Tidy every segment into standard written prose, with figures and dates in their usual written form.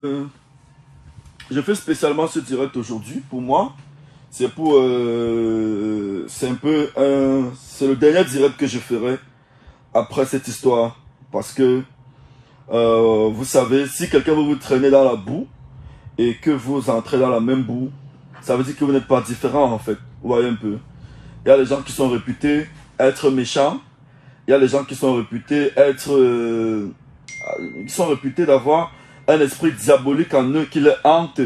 Je fais spécialement ce direct aujourd'hui pour moi. C'est pour, c'est le dernier direct que je ferai après cette histoire, parce que vous savez, si quelqu'un veut vous traîner dans la boue et que vous entrez dans la même boue, ça veut dire que vous n'êtes pas différent en fait. Vous voyez un peu. Il y a les gens qui sont réputés être méchants. Il y a les gens qui sont réputés être, qui sont réputés d'avoir un esprit diabolique en eux qui les hante,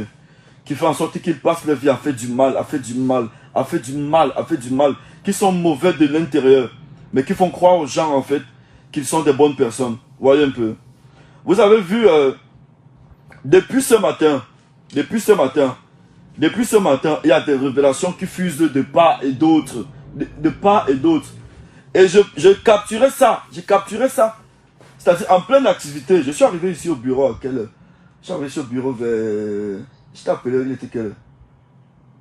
qui fait en sorte qu'ils passent leur vie à faire du mal, à faire du mal, à faire du mal, à faire du mal, qui sont mauvais de l'intérieur, mais qui font croire aux gens en fait qu'ils sont des bonnes personnes. Vous voyez un peu. Vous avez vu, depuis ce matin, il y a des révélations qui fusent de part et d'autre, de part et d'autre. Et j'ai capturé ça, c'est-à-dire en pleine activité. Je suis arrivé ici au bureau à quelle heure? Je suis arrivé ici au bureau vers... Je t'ai appelé, il était quelle heure?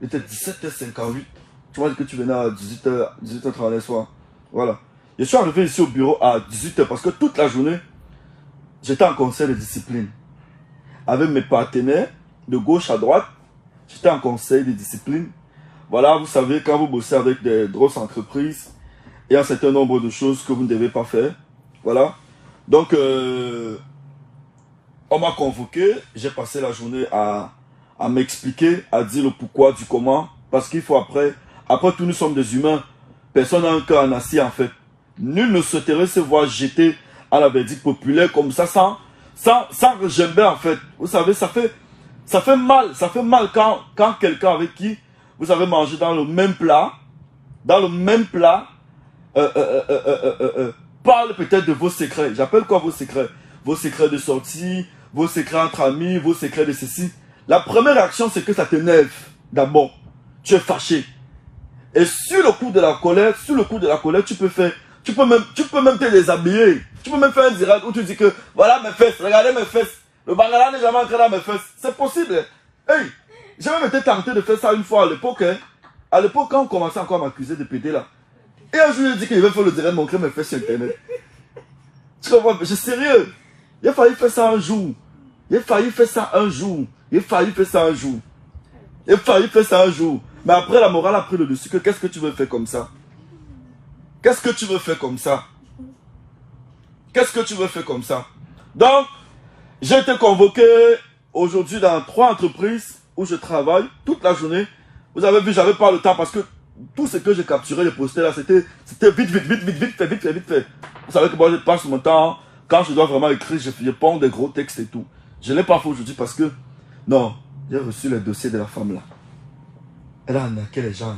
Il était 17h58. Tu m'as dit que tu venais à 18h30 le soir. Voilà. Je suis arrivé ici au bureau à 18h parce que toute la journée, j'étais en conseil de discipline. Avec mes partenaires, de gauche à droite, j'étais en conseil de discipline. Voilà, vous savez, quand vous bossez avec des grosses entreprises, il y a un certain nombre de choses que vous ne devez pas faire. Voilà. Donc, on m'a convoqué. J'ai passé la journée à m'expliquer, à dire le pourquoi, du comment. Parce qu'il faut après tout, nous sommes des humains. Personne n'a un cœur en acier en fait. Nul ne souhaiterait se voir jeter à la verdict populaire comme ça, sans regimber en fait. Vous savez, ça fait mal. Ça fait mal quand quelqu'un avec qui vous avez mangé dans le même plat, parle peut-être de vos secrets. J'appelle quoi vos secrets? Vos secrets de sortie, vos secrets entre amis, vos secrets de ceci. La première réaction, c'est que ça t'énerve. D'abord, tu es fâché. Et sur le coup de la colère, tu peux même te déshabiller. Tu peux même faire un direct où tu dis que, voilà mes fesses, regardez mes fesses. Le bangala n'est jamais entré dans mes fesses. C'est possible. Hey, j'ai même été tenté de faire ça une fois à l'époque. Hein. À l'époque, quand on commençait encore à m'accuser de péter là. Et un jour, il dit qu'il va faire le direct, montrer mes fesses sur Internet. Tu comprends? Je suis sérieux. Il a failli faire ça un jour. Mais après, la morale a pris le dessus. Qu'est-ce que tu veux faire comme ça? Donc, j'ai été convoqué aujourd'hui dans 3 entreprises où je travaille toute la journée. Vous avez vu, j'avais pas le temps parce que tout ce que j'ai capturé, les posters là, c'était vite fait. Vous savez que moi, je passe mon temps, quand je dois vraiment écrire, je ponds des gros textes et tout. Je ne l'ai pas fait aujourd'hui parce que, non, j'ai reçu le dossier de la femme là. Elle a arnaqué les gens.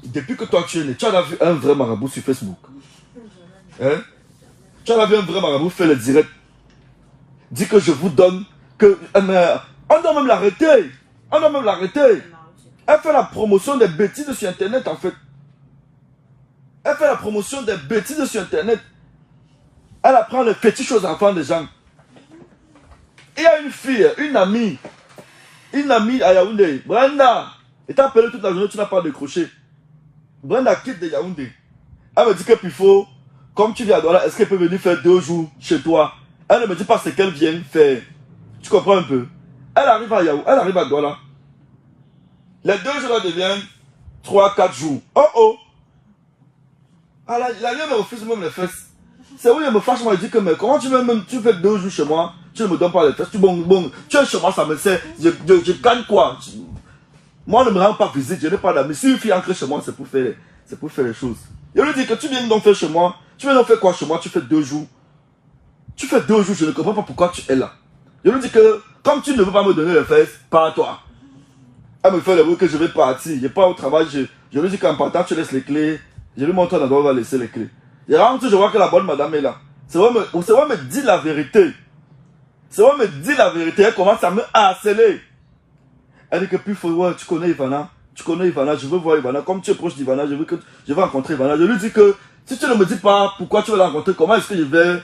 Depuis que toi tu es né, tu as vu un vrai marabout sur Facebook. Hein? Tu as vu un vrai marabout faire le direct. Dit que je vous donne que... on doit même l'arrêter. Elle fait la promotion des bêtises sur Internet en fait. Elle apprend les fétiches aux enfants des gens. Il y a une fille, une amie à Yaoundé, Brenda. Elle t'a appelé toute la journée, tu n'as pas décroché. Brenda quitte de Yaoundé. Elle me dit que Pifo, comme tu viens à Douala, est-ce qu'elle peut venir faire 2 jours chez toi? Elle ne me dit pas ce qu'elle vient faire. Tu comprends un peu? Elle arrive à Yaoundé, elle arrive à Douala. Les 2 jours deviennent 3-4 jours. Oh! La vieille me refuse même les fesses. C'est où il me fâche, moi, il dit que, mais comment tu fais 2 jours chez moi, tu ne me donnes pas les fesses, tu es chez moi, ça me sert, je gagne quoi? Moi, ne me rends pas visite, je n'ai pas d'amis. Si une fille entre chez moi, c'est pour faire les choses. Je lui dis que tu viens donc faire chez moi, tu viens donc faire quoi chez moi, tu fais 2 jours. Je ne comprends pas pourquoi tu es là. Je lui dis que, comme tu ne veux pas me donner les fesses, pars-toi. Elle me fait le bruit que je vais partir, je pars au travail, je lui dis qu'en partant, tu laisses les clés, je lui montre un endroit où on va laisser les clés. Je rentre, je vois que la bonne madame est là. C'est vrai, me dit la vérité. Elle commence à me harceler. Elle dit que puis ouais, tu connais Ivana, je veux voir Ivana. Comme tu es proche d'Ivana, je veux rencontrer Ivana. Je lui dis que si tu ne me dis pas pourquoi tu veux la rencontrer, comment est-ce que je vais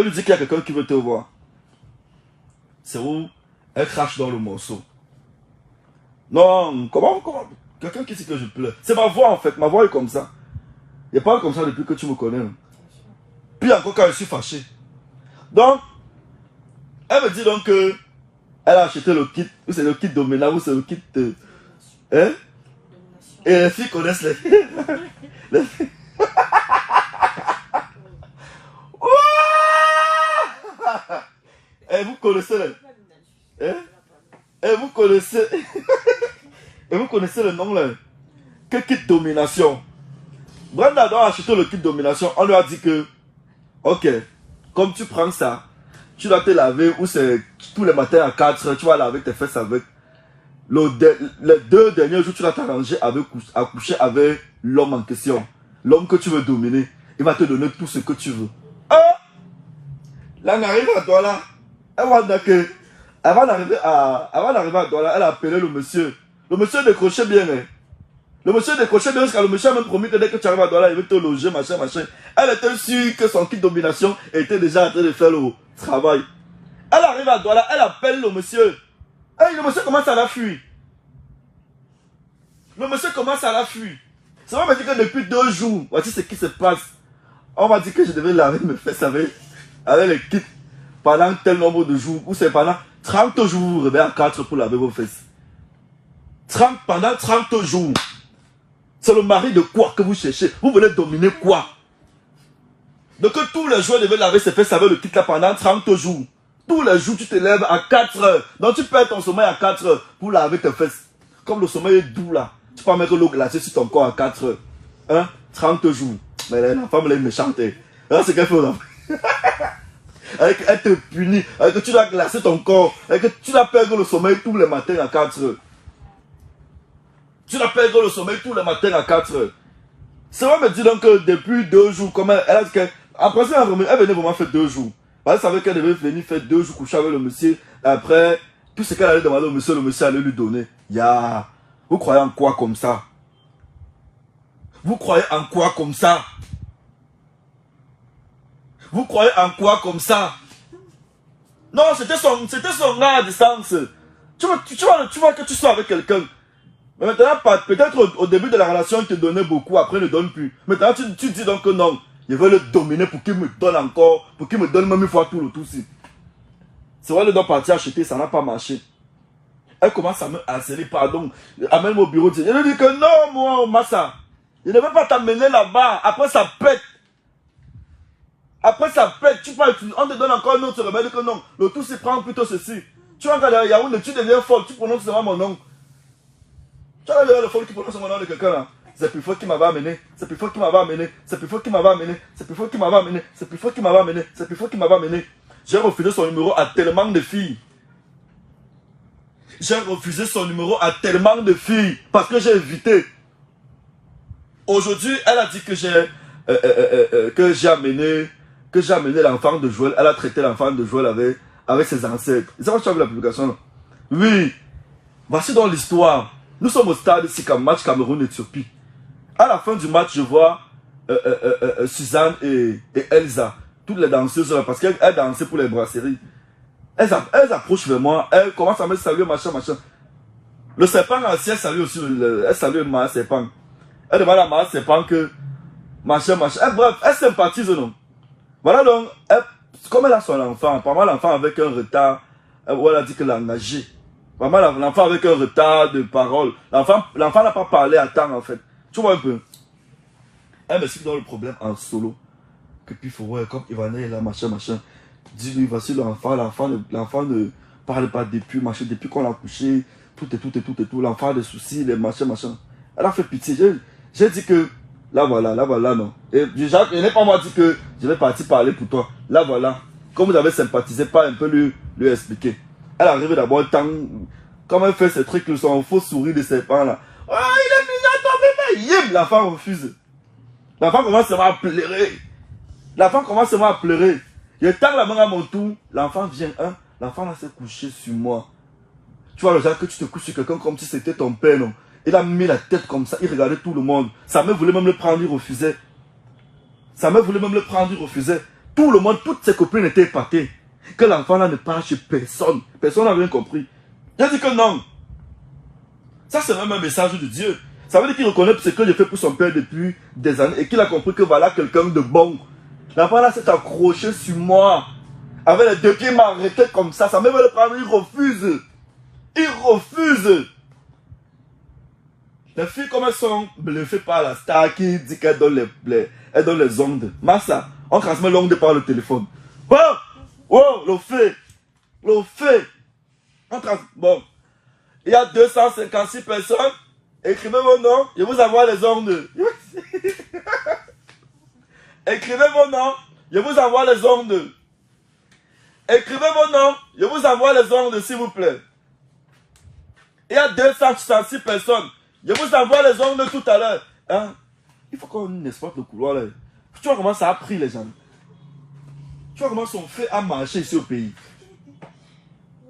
lui dire qu'il y a quelqu'un qui veut te voir? C'est où elle crache dans le morceau. Non, comment quelqu'un qui sait que je pleure. C'est ma voix en fait, ma voix est comme ça. Je parle comme ça depuis que tu me connais. Puis encore quand je suis fâché. Donc, elle me dit donc que elle a acheté le kit, ou c'est le kit dominant, ou c'est le kit de... Hein? Et les filles connaissent les... les filles. Et vous connaissez les... Hein? Et vous connaissez... Et vous connaissez le nom là? Que kit domination? Brenda doit acheter le kit domination. On lui a dit que... Ok, comme tu prends ça, tu dois te laver, ou c'est tous les matins à 4 heures, tu vas laver tes fesses avec. Les 2 derniers jours, tu vas t'arranger à coucher avec l'homme en question. L'homme que tu veux dominer. Il va te donner tout ce que tu veux. Ah! Là, on arrive à Douala. Avant d'arriver à Douala, elle a appelé le monsieur. Le monsieur décrochait bien. Hein. Le monsieur décrochait bien parce que le monsieur a même promis que dès que tu arrives à Douala, il veut te loger, machin. Elle était sûre que son kit domination était déjà en train de faire le travail. Elle arrive à Douala, elle appelle le monsieur. Et le monsieur commence à la fuir. Le monsieur commence à la fuir. Ça va me dire que depuis 2 jours, voici ce qui se passe. On m'a dit que je devais laver mes fesses avec les kits pendant tel nombre de jours. Ou c'est pendant 30 jours, vous vous réveillez à 4 pour laver vos fesses. Pendant 30 jours. C'est le mari de quoi que vous cherchez? Vous voulez dominer quoi? Donc tous les jours, devaient laver ses fesses avec le kit là pendant 30 jours. Tous les jours, tu te lèves à 4 heures. Donc tu perds ton sommeil à 4 heures pour laver tes fesses. Comme le sommeil est doux là. Tu peux mettre l'eau glacée sur ton corps à 4 heures. Hein? 30 jours. Mais la femme, elle est méchante. Là, c'est qu'elle fait. Elle te punit. Avec que tu dois glacer ton corps. Avec que tu dois perdre le sommeil tous les matins à 4 heures. Tu dois perdre le sommeil tous les matins à 4 heures. Ça va me dire donc que depuis 2 jours, comment elle a dit qu'elle... Après ça, elle venait vraiment faire 2 jours. Parce qu'elle savait qu'elle devait venir faire 2 jours coucher avec le monsieur. Après, tout ce qu'elle allait demander au monsieur, le monsieur allait lui donner. Ya. Vous croyez en quoi comme ça? Vous croyez en quoi comme ça? Vous croyez en quoi comme ça? Non, c'était son gars à distance. Tu vois que tu sois avec quelqu'un. Mais maintenant, peut-être au début de la relation, il te donnait beaucoup, après il ne donne plus. Maintenant, tu dis donc que non. Je veux le dominer pour qu'il me donne encore, pour qu'il me donne même une fois tout le tout. C'est vrai, elle doit partir acheter, ça n'a pas marché. Elle commence à me harceler, pardon. Amène-moi au bureau. Je lui dis que non, moi, Massa. Je ne veux pas t'amener là-bas. Après, ça pète. Après, ça pète. On te donne encore un autre remède que non. Le tout, c'est prendre plutôt ceci. Tu regardes à Yaoundé, tu deviens folle. Tu prononces seulement mon nom. Tu as le folle qui prononce mon nom de quelqu'un là. C'est plus fort qui m'avait amené. C'est plus fort qui m'avait amené. C'est plus fort qui m'avait amené. C'est plus fort qui m'avait amené. C'est plus fort qui m'avait amené. C'est plus fort qui m'avait amené. J'ai refusé son numéro à tellement de filles. J'ai refusé son numéro à tellement de filles parce que j'ai évité. Aujourd'hui, elle a dit que j'ai amené l'enfant de Joël. Elle a traité l'enfant de Joël avec ses ancêtres. Vous savez, tu as vu la publication? Oui. Voici donc l'histoire. Nous sommes au stade ici comme match Cameroun-Éthiopie. À la fin du match, je vois Suzanne et Elsa, toutes les danseuses là, parce qu'elles dansaient pour les brasseries. Elles approchent vers moi, elles commencent à me saluer, machin. Le serpent ancien salue aussi, elle salue ma serpent. Elle demande à ma serpent que, machin. Bref, elle sympathise, non? Voilà donc, comme elle a son enfant, apparemment l'enfant avec un retard, elle a dit qu'elle a nagé. Vraiment, l'enfant avec un retard de parole. L'enfant n'a pas parlé à temps, en fait. Tu vois un peu. Elle m'explique dans le problème en solo. Que puis, il faut voir, comme Ivana est là, machin. Dis-lui, voici l'enfant ne parle pas depuis, machin, depuis qu'on l'a couché, tout. L'enfant a des soucis, les machin. Elle a fait pitié. J'ai dit que, là voilà, non. Et je n'ai pas moi dit que je vais partir parler pour toi. Là voilà. Comme vous avez sympathisé, pas un peu lui expliquer. Elle arrive d'abord, comme elle fait ces trucs, son faux sourire de serpent là. Oh, il est mignon ton bébé. Yem, l'enfant refuse. L'enfant commence à pleurer. Je tends la main à mon tour, l'enfant vient, l'enfant là s'est couché sur moi. Tu vois le genre que tu te couches sur quelqu'un comme si c'était ton père, non? Il a mis la tête comme ça, il regardait tout le monde. Sa mère voulait même le prendre, il refusait. Tout le monde, toutes ses copines étaient épatées. Que l'enfant là ne parle chez personne. Personne n'a rien compris. J'ai dit que non. Ça c'est même un message de Dieu. Ça veut dire qu'il reconnaît ce que j'ai fait pour son père depuis des années et qu'il a compris que voilà quelqu'un de bon. L'enfant là s'est accroché sur moi. Avec les deux pieds m'arrêter comme ça. Ça me veut le prendre, il refuse. Il refuse. Les filles comme elles sont bluffées par la star qui dit qu'elle donne elle donne les ondes. Massa, on transmet l'onde par le téléphone. Bon, oh, le fait. Le fait. Bon, il y a 256 personnes. Écrivez vos noms, je vous envoie les ondes. Écrivez vos noms, je vous envoie les ondes. Écrivez vos noms, je vous envoie les ondes, s'il vous plaît. Il y a 266 personnes. Je vous envoie les ondes tout à l'heure. Hein? Il faut qu'on exploite le couloir là. Tu vois comment ça a pris les gens. Tu vois comment son fait a marché ici au pays.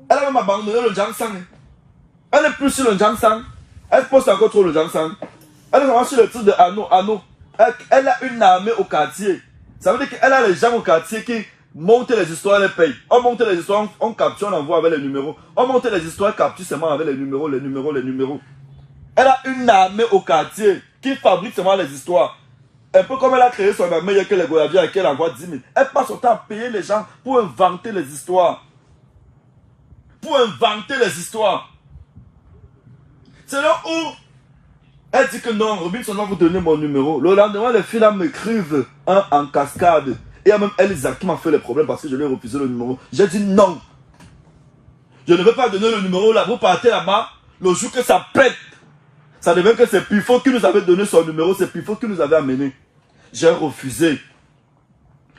Elle a même abandonné le Jangsang. Elle n'est plus sur le Jangsang. Elle poste encore trop le Jangsang. Elle est vraiment sur le titre de Ano. Elle a une armée au quartier. Ça veut dire qu'elle a les gens au quartier qui montent les histoires, les payent. On monte les histoires, on capture, on envoie avec les numéros. On monte les histoires, capture seulement avec les numéros. Elle a une armée au quartier qui fabrique seulement les histoires. Un peu comme elle a créé son armée, il y a que les Goyaviens et qu'elle envoie 10 000. Elle passe son temps à payer les gens pour inventer les histoires. C'est là où elle dit que non, Robinson va vous donner mon numéro. Le lendemain, les filles là m'écrivent en cascade. Et il y a même Elisa qui m'a fait les problèmes parce que je lui ai refusé le numéro. J'ai dit non. Je ne veux pas donner le numéro là. Vous partez là-bas, le jour que ça pète. Ça devient que c'est Pifo qui nous avait donné son numéro, c'est Pifo qui nous avait amené. J'ai refusé.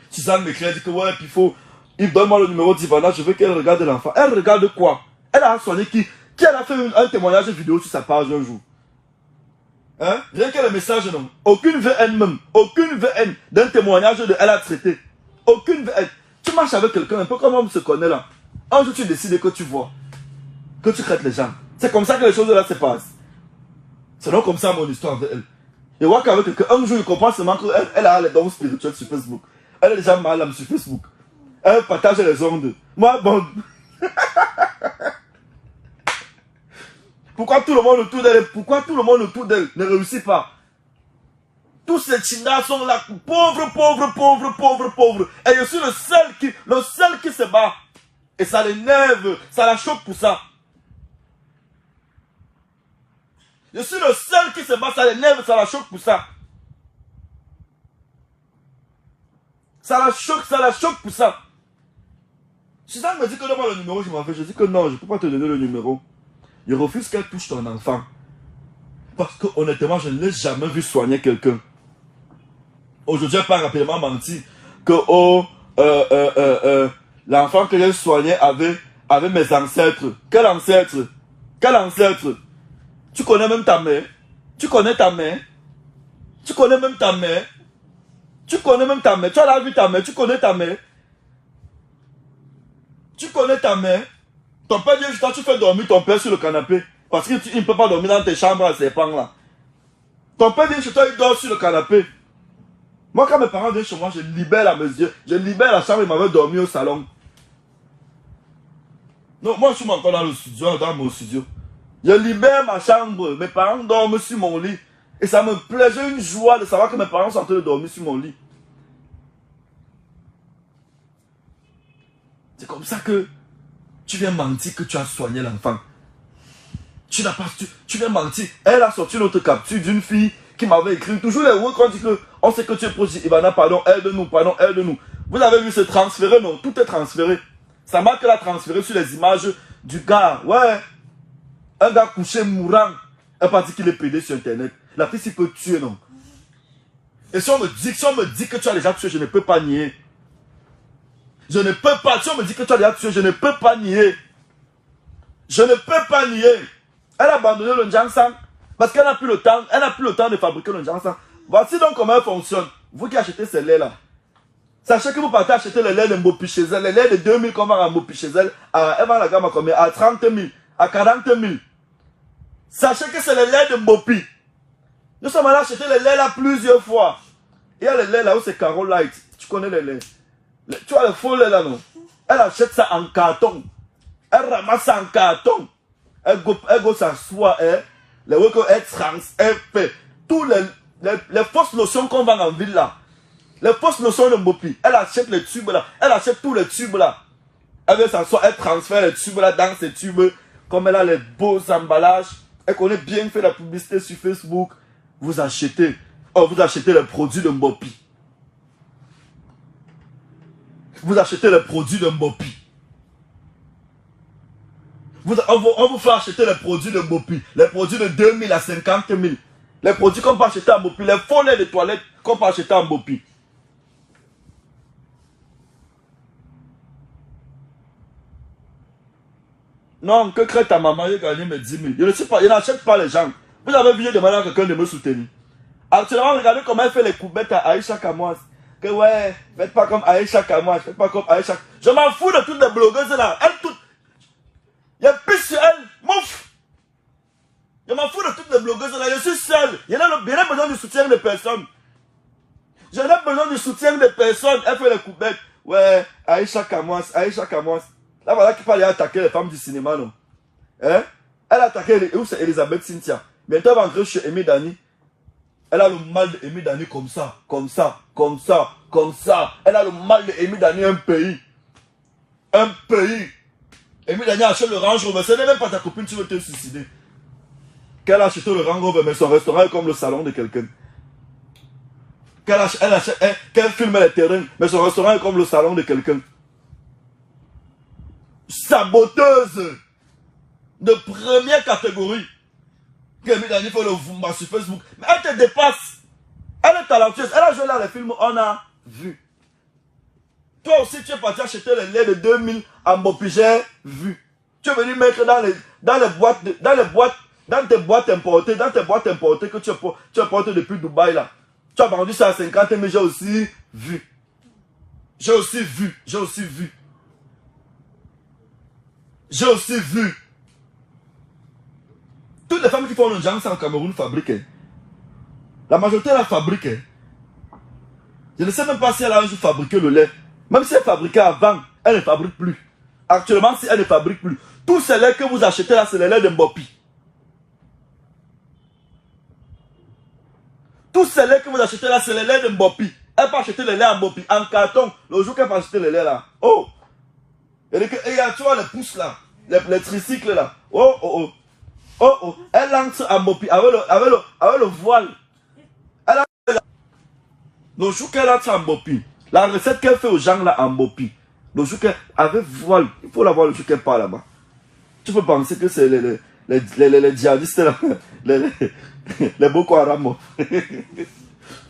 Suzanne m'écrit, elle dit que ouais, Pifo, il donne-moi le numéro d'Ivana, je veux qu'elle regarde l'enfant. Elle regarde quoi? Elle a soigné qui elle a fait un témoignage vidéo sur sa page un jour. Hein? Rien que les messages, non. Aucune VN même. Aucune VN d'un témoignage de elle a traité. Aucune VN. Tu marches avec quelqu'un, un peu comme on se connaît là. Un jour tu décides que tu vois. Que tu traites les gens. C'est comme ça que les choses là se passent. C'est donc comme ça mon histoire avec elle. Je vois qu'avec quelqu'un, un jour il comprend seulement qu'elle a les dons spirituels sur Facebook. Elle est déjà malade sur Facebook. Elle partage les ondes. Moi, bon. Pourquoi tout le monde autour d'elle ne réussit pas? Tous ces chindas sont là, pauvres. Et je suis le seul qui se bat. Et ça l'énerve, ça la choque pour ça. Je suis le seul qui se bat, ça l'énerve, ça la choque pour ça. Ça la choque pour ça. Suzanne me dit que donne-moi le numéro, je m'en vais. Je dis que non, je ne peux pas te donner le numéro. Je refuse qu'elle touche ton enfant. Parce que honnêtement, je ne l'ai jamais vu soigner quelqu'un. Aujourd'hui, elle part rapidement mentir que l'enfant que j'ai soigné avait mes ancêtres. Quel ancêtre? Tu connais même ta mère. Tu connais même ta mère. Tu as la vu ta mère. Tu connais ta mère. Ton père vient juste toi, tu fais dormir ton père sur le canapé. Parce qu'il ne peut pas dormir dans tes chambres à ces pans là. Ton père vient chez toi, il dort sur le canapé. Moi, quand mes parents viennent chez moi, je libère la maison. Je libère la chambre, ils m'avaient dormi au salon. Non, moi, je suis encore dans le studio, dans mon studio. Je libère ma chambre. Mes parents dorment sur mon lit. Et ça me plaît. J'ai une joie de savoir que mes parents sont en train de dormir sur mon lit. C'est comme ça que tu viens mentir que tu as soigné l'enfant. Tu viens mentir. Elle a sorti notre capture d'une fille qui m'avait écrit. Toujours les mots qu'on dit que on sait que tu es proche d'Ivana, pardon, aide-nous. Vous avez vu, c'est transféré, non? Tout est transféré. Ça marque qu'elle a transféré sur les images du gars. Ouais. Un gars couché mourant. Elle pas dit qu'il est pédé sur internet. La fille s'il peut tuer, non? Et si on me dit que tu as déjà tué, je ne peux pas nier. Si on me dit que tu as déjà tué, je ne peux pas nier. Elle a abandonné le Jangsang parce qu'elle n'a plus le temps. Elle n'a plus le temps de fabriquer le Jangsang. Voici donc comment elle fonctionne. Vous qui achetez ces laits-là, sachez que vous partez acheter les laits de Mopi chez elle. Les laits de 2000 qu'on vend à Mopi chez elle, elle vend la gamme à combien? À 30 000, à 40 000. Sachez que c'est les laits de Mopi. Nous sommes allés acheter les laits là plusieurs fois. Il y a les laits là où c'est Carol Light. Tu connais les laits. Tu vois les faux laits là, non? Elle achète ça en carton. Elle ramasse ça en carton. Elle go s'assoit, les workers, elle fait tous les fausses lotions qu'on vend en ville là. Les fausses notions de Mbopi. Elle achète les tubes là. Elle achète tous les tubes là. Elle veut s'asseoir, elle transfère les tubes là dans ces tubes. Comme elle a les beaux emballages. Elle connaît bien faire la publicité sur Facebook. Vous achetez. Oh, vous achetez les produits de Mbopi. Vous achetez les produits de Mbopi. On vous fait acheter les produits de Mbopi. Les produits de 2000 à 50 000. Les produits qu'on peut acheter à Mbopi. Les fonds de toilettes qu'on peut acheter à Mbopi. Non, que crée ta maman, il a gagné mes 10 000. Je ne sais pas, il n'achète pas les gens. Vous avez vu, je demande à quelqu'un de me soutenir. Actuellement, regardez comment elle fait les coupettes à Aïcha Kamouas. Que ouais, faites pas comme Aïcha Kamouas, faites pas comme Aïcha. Je m'en fous de toutes les blogueuses là. Elles toutes. Il y a plus sur elles. Mouf. Je m'en fous de toutes les blogueuses là. Je suis seul. Il y en a besoin du soutien de personnes. J'en ai besoin du soutien de personnes. Elle fait les coupettes. Ouais, Aïcha Kamouas, Aïcha Kamouas. Là, voilà qui parle attaquer les femmes du cinéma, non? Hein? Elle a attaqué où c'est Elisabeth Cynthia. Bientôt, elle va entrer chez Amy Dani. Elle a le mal d'Amy Dani comme ça, comme ça, comme ça, comme ça. Elle a le mal d'Amy Dani, un pays. Un pays. Amy Dani achète le Range Rover. Ce n'est même pas ta copine, tu veux te suicider. Qu'elle a acheté le Range Rover, mais son restaurant est comme le salon de quelqu'un. Qu'elle filme les terrains, mais son restaurant est comme le salon de quelqu'un. Saboteuse de première catégorie. Amy Dani fait le Vumba sur Facebook. Mais elle te dépasse. Elle est talentueuse. Elle a joué dans les films, on a vu. Toi aussi, tu es parti acheter les laits de 2000 à Mbopi, j'ai vu. Tu es venu mettre dans tes boîtes importées, que tu importes depuis Dubaï là. Tu as vendu ça à 50 000, j'ai aussi vu. J'ai aussi vu. J'ai aussi vu. J'ai aussi vu. Toutes les femmes qui font le jang en Cameroun fabriquent. La majorité la fabrique. Je ne sais même pas si elle a un jour fabriqué le lait. Même si elle fabriquait avant, elle ne fabrique plus. Actuellement, si elle ne fabrique plus, tous ces laits que vous achetez là, c'est les laits de Mbopi. Tous ces laits que vous achetez là, c'est les laits de Mbopi. Elle peut acheter les laits à Mbopi en carton. Le jour qu'elle peut acheter les laits là. Oh! Et tu vois les pousses là, les tricycles là. Oh, oh, oh. Oh, oh. Elle lance à Mbopi avec le voile. Le jour qu'elle lance à Mbopi, la recette qu'elle fait aux gens là en Mbopi, le jour qu'elle avec voile, il faut la voir le jour qu'elle part là-bas. Tu peux penser que c'est les djihadistes là, les Boko Haram. Tu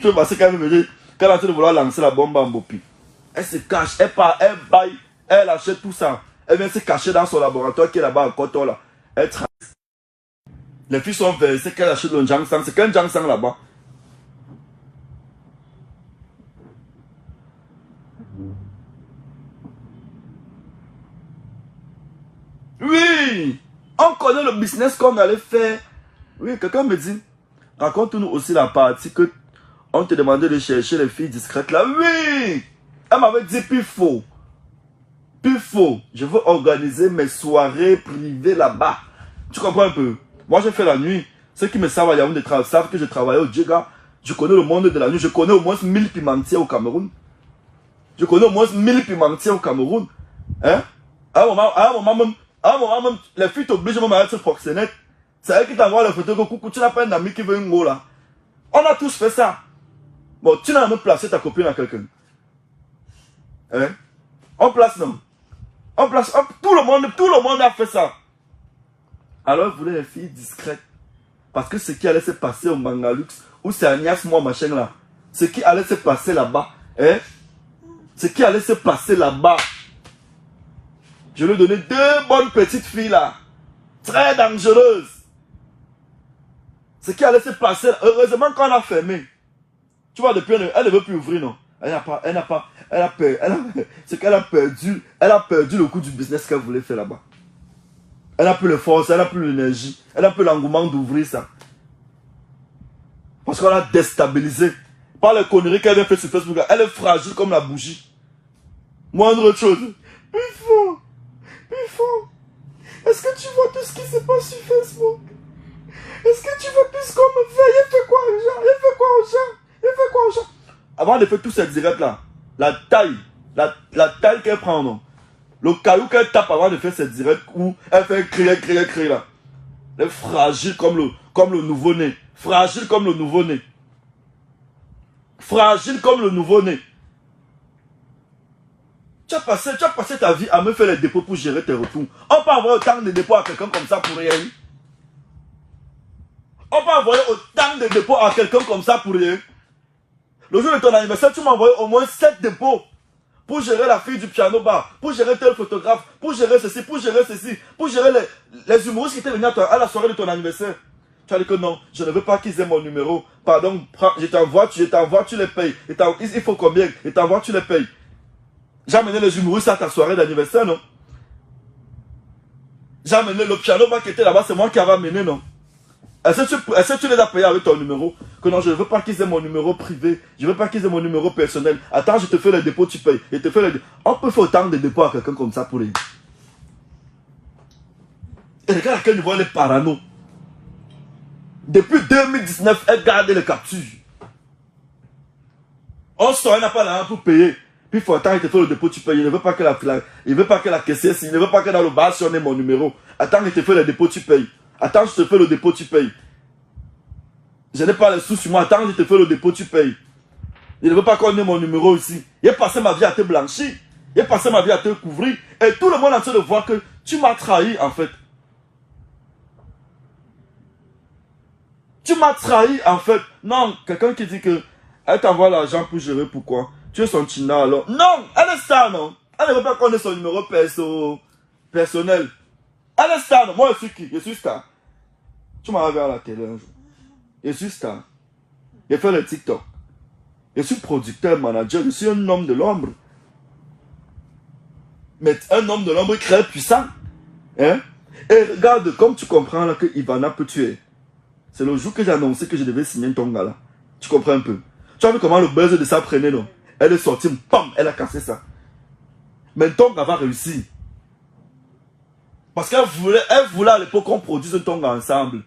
peux penser qu'elle est en train de vouloir lancer la bombe en Mbopi. Elle se cache, elle part, elle baille, elle achète tout ça. Elle vient se cacher dans son laboratoire qui est là-bas en coton là. Elle travaille. Les filles sont versées qu'elle achète le Jangsang. C'est qu'un Jangsang là-bas. Oui! On connaît le business qu'on allait faire. Oui, quelqu'un me dit, raconte-nous aussi la partie que on te demandait de chercher les filles discrètes là. Oui! Elle m'avait dit, puis faux. Puis faux. Je veux organiser mes soirées privées là-bas. Tu comprends un peu? Moi, j'ai fait la nuit. Ceux qui me savent à Yaoundé savent que je travaillais au Djega. Je connais le monde de la nuit. Je connais au moins 1000 pimentiers au Cameroun. Je connais au moins 1000 pimentiers au Cameroun. Hein? À un moment même, les filles t'obligent même à être proxénète. C'est elle qui t'envoie la photo que coucou, tu n'as pas un ami qui veut une go là. On a tous fait ça. Bon, tu n'as même placé ta copine à quelqu'un. Hein? On place non. On place. Tout le monde a fait ça. Alors, vous voulez les filles discrètes. Parce que ce qui allait se passer au Mangalux, ou c'est Agnès, moi, machin là. Ce qui allait se passer là-bas, hein? Ce qui allait se passer là-bas. Je lui ai donné 2 bonnes petites filles là. Très dangereuses. Ce qui allait se passer, heureusement qu'on a fermé. Tu vois, depuis, elle ne veut plus ouvrir, non? Elle a peur. Ce qu'elle a perdu, le coup du business qu'elle voulait faire là-bas. Elle n'a plus le force, elle n'a plus l'énergie, elle n'a plus l'engouement d'ouvrir ça. Parce qu'on l'a déstabilisée. Par les conneries qu'elle vient faire sur Facebook, elle est fragile comme la bougie. Moindre chose. Pifon. Est-ce que tu vois tout ce qui se passe sur Facebook? Est-ce que tu vois tout ce qu'on me fait? Il fait quoi aux gens? avant de faire tous ces directs là, la taille qu'elle prend, non. Le caillou qu'elle tape avant de faire ses directs où elle fait crier là. Elle est fragile comme le nouveau-né. Fragile comme le nouveau-né. Fragile comme le nouveau-né. Tu as passé ta vie à me faire les dépôts pour gérer tes retours. On peut envoyer autant de dépôts à quelqu'un comme ça pour rien. On peut envoyer autant de dépôts à quelqu'un comme ça pour rien. Le jour de ton anniversaire, tu m'as envoyé au moins 7 dépôts. Pour gérer la fille du piano bar, pour gérer tel photographe, pour gérer ceci, pour gérer les humoristes qui étaient venus à la soirée de ton anniversaire. Tu as dit que non, je ne veux pas qu'ils aient mon numéro. Pardon, je t'envoie, tu les payes. Il faut combien? Je t'envoie, tu les payes. J'ai amené les humoristes à ta soirée d'anniversaire, non? J'ai amené le piano bar qui était là-bas, c'est moi qui avais amené, non? Est-ce que tu les as payés avec ton numéro? Que non, je ne veux pas qu'ils aient mon numéro privé. Je ne veux pas qu'ils aient mon numéro personnel. Attends, je te fais les dépôts, tu payes. On peut faire autant de dépôts à quelqu'un comme ça pour les... Et regarde à quel niveau elle est parano. Depuis 2019, elle garde les captures. On sort, elle n'a pas l'argent pour payer. Puis il faut attendre, il te fait le dépôt, tu payes. Il ne veut pas que la caissière, il ne veut pas que dans le bar, si on ait mon numéro. Attends, il te fait le dépôt, tu payes. Attends, je te fais le dépôt, tu payes. Je n'ai pas les sous sur moi. Attends, je te fais le dépôt, tu payes. Il ne veut pas qu'on ait mon numéro ici. J'ai passé ma vie à te blanchir. J'ai passé ma vie à te couvrir. Et tout le monde est en train de voir que tu m'as trahi, en fait. Tu m'as trahi, en fait. Non, quelqu'un qui dit que elle t'envoie l'argent pour gérer, pourquoi? Tu es son china, alors. Non, elle est star, non. Elle ne veut pas qu'on ait son numéro personnel. Elle est star, non. Moi, je suis qui? Je suis star. Tu m'as vu à la télé un jour. Je suis star. J'ai fait le TikTok. Je suis producteur, manager. Je suis un homme de l'ombre. Mais un homme de l'ombre très puissant. Hein? Et regarde, comme tu comprends là que Ivana peut tuer. C'est le jour que j'ai annoncé que je devais signer un Tonga là. Tu comprends un peu? Tu as vu comment le buzz de ça prenait, non? Elle est sortie, pam, elle a cassé ça. Mais Tonga va réussir. Parce qu'elle voulait à l'époque qu'on produise un Tonga ensemble.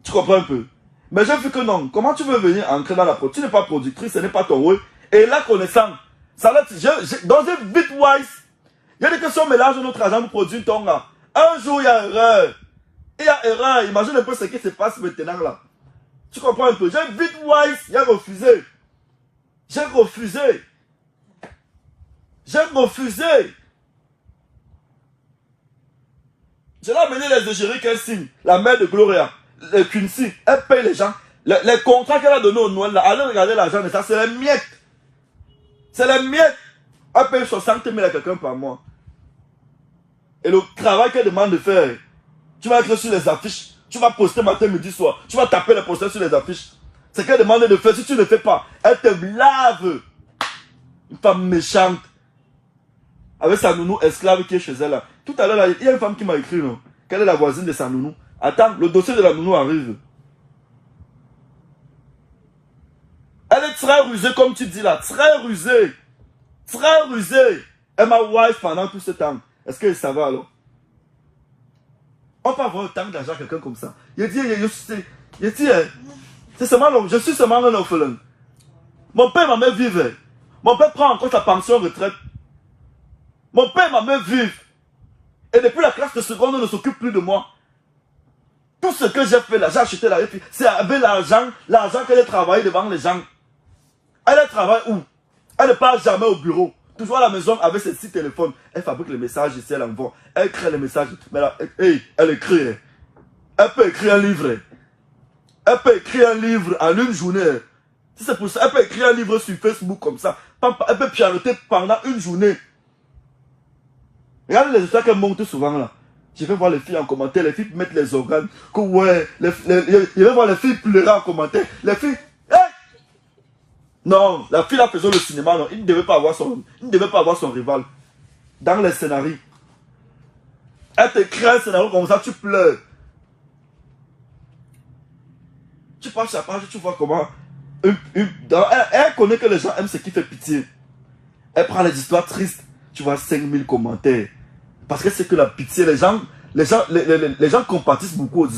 Tu comprends un peu? Mais j'ai vu que non. Comment tu veux venir entrer dans la production? Tu n'es pas productrice, ce n'est pas ton rôle. Et là, connaissant, ça dans un bitwise, il y a des questions, on mélange notre argent pour produire un Tonga. Un jour, il y a erreur. Il y a erreur. Imagine un peu ce qui se passe maintenant là. Tu comprends un peu? J'ai bitwise, j'ai refusé. J'ai refusé. J'ai refusé. Je l'ai amené les égéries qu'elle signe. La mère de Gloria. Les Quincy. Elle paye les gens. Les contrats qu'elle a donnés au Noël là. Allez regarder l'argent de ça. C'est les miettes. C'est les miettes. Elle paye 60 000 à quelqu'un par mois. Et le travail qu'elle demande de faire. Tu vas être sur les affiches. Tu vas poster matin, midi, soir. Tu vas taper les posters sur les affiches. C'est qu'elle demande de faire. Si tu ne le fais pas, elle te lave. Une femme méchante. Avec sa nounou esclave qui est chez elle là. Tout à l'heure, il y a une femme qui m'a écrit, non? Quelle est la voisine de sa nounou? Attends, le dossier de la nounou arrive. Elle est très rusée, comme tu dis là. Très rusée. Très rusée. Elle m'a wife pendant tout ce temps. Est-ce que ça va alors? On peut avoir autant d'argent à quelqu'un comme ça. Je suis seulement un orphelin. Mon père et ma mère vivent. Mon père prend encore sa pension retraite. Mon père et ma mère vivent. Et depuis la classe de seconde, on ne s'occupe plus de moi. Tout ce que j'ai fait là, j'ai acheté la fille, c'est avec l'argent qu'elle a travaillé devant les gens. Elle travaille où? Elle ne part jamais au bureau. Toujours à la maison avec ses 6 téléphones. Elle fabrique les messages ici, elle envoie. Elle crée les messages. Mais là, elle écrit. Elle peut écrire un livre. Elle peut écrire un livre en une journée. Si c'est pour ça, elle peut écrire un livre sur Facebook comme ça. Elle peut pianoter pendant une journée. Regardez les histoires qu'elle monte souvent là. Je vais voir les filles en commentaire, les filles mettent les organes. Que ouais, je vais voir les filles pleurer en commentaire. Les filles, non, la fille là faisait le cinéma, non. Il ne devait pas avoir son rival. Dans les scénarios. Elle te crée un scénario comme ça, tu pleures. Tu passes à page, tu vois comment. Elle connaît que les gens aiment ce qui fait pitié. Elle prend les histoires tristes. Tu vois 5000 commentaires. Parce que c'est que la pitié, les gens compatissent beaucoup aux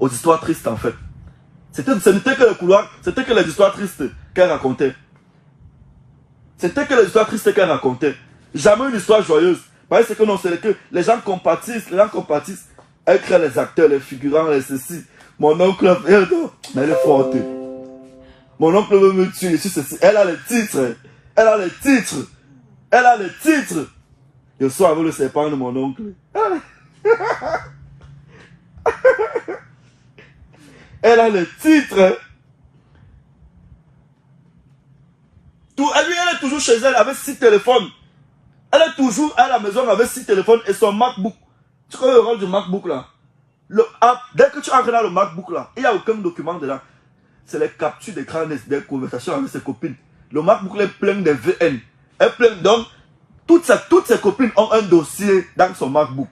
histoires tristes en fait. Ce n'était que le couloir, c'était que les histoires tristes qu'elle racontait. C'était que les histoires tristes qu'elle racontait. Jamais une histoire joyeuse. Parce que non, c'est que les gens compatissent, Elle crée les acteurs, les figurants, les ceci. Mon oncle, mais elle est forte. Mon oncle veut me tuer, ceci. Elle a les titres. Elle a les titres. Elle a les titres. Le soir avec le serpent de mon oncle. Elle a les titres. Elle est toujours chez elle avec 6 téléphones. Elle est toujours à la maison avec 6 téléphones et son MacBook. Tu connais le rôle du MacBook là? Dès que tu entres dans le MacBook là, il n'y a aucun document dedans. C'est les captures d'écran des conversations avec ses copines. Le MacBook est plein de VN. Est plein, donc, toutes ses copines ont un dossier dans son MacBook.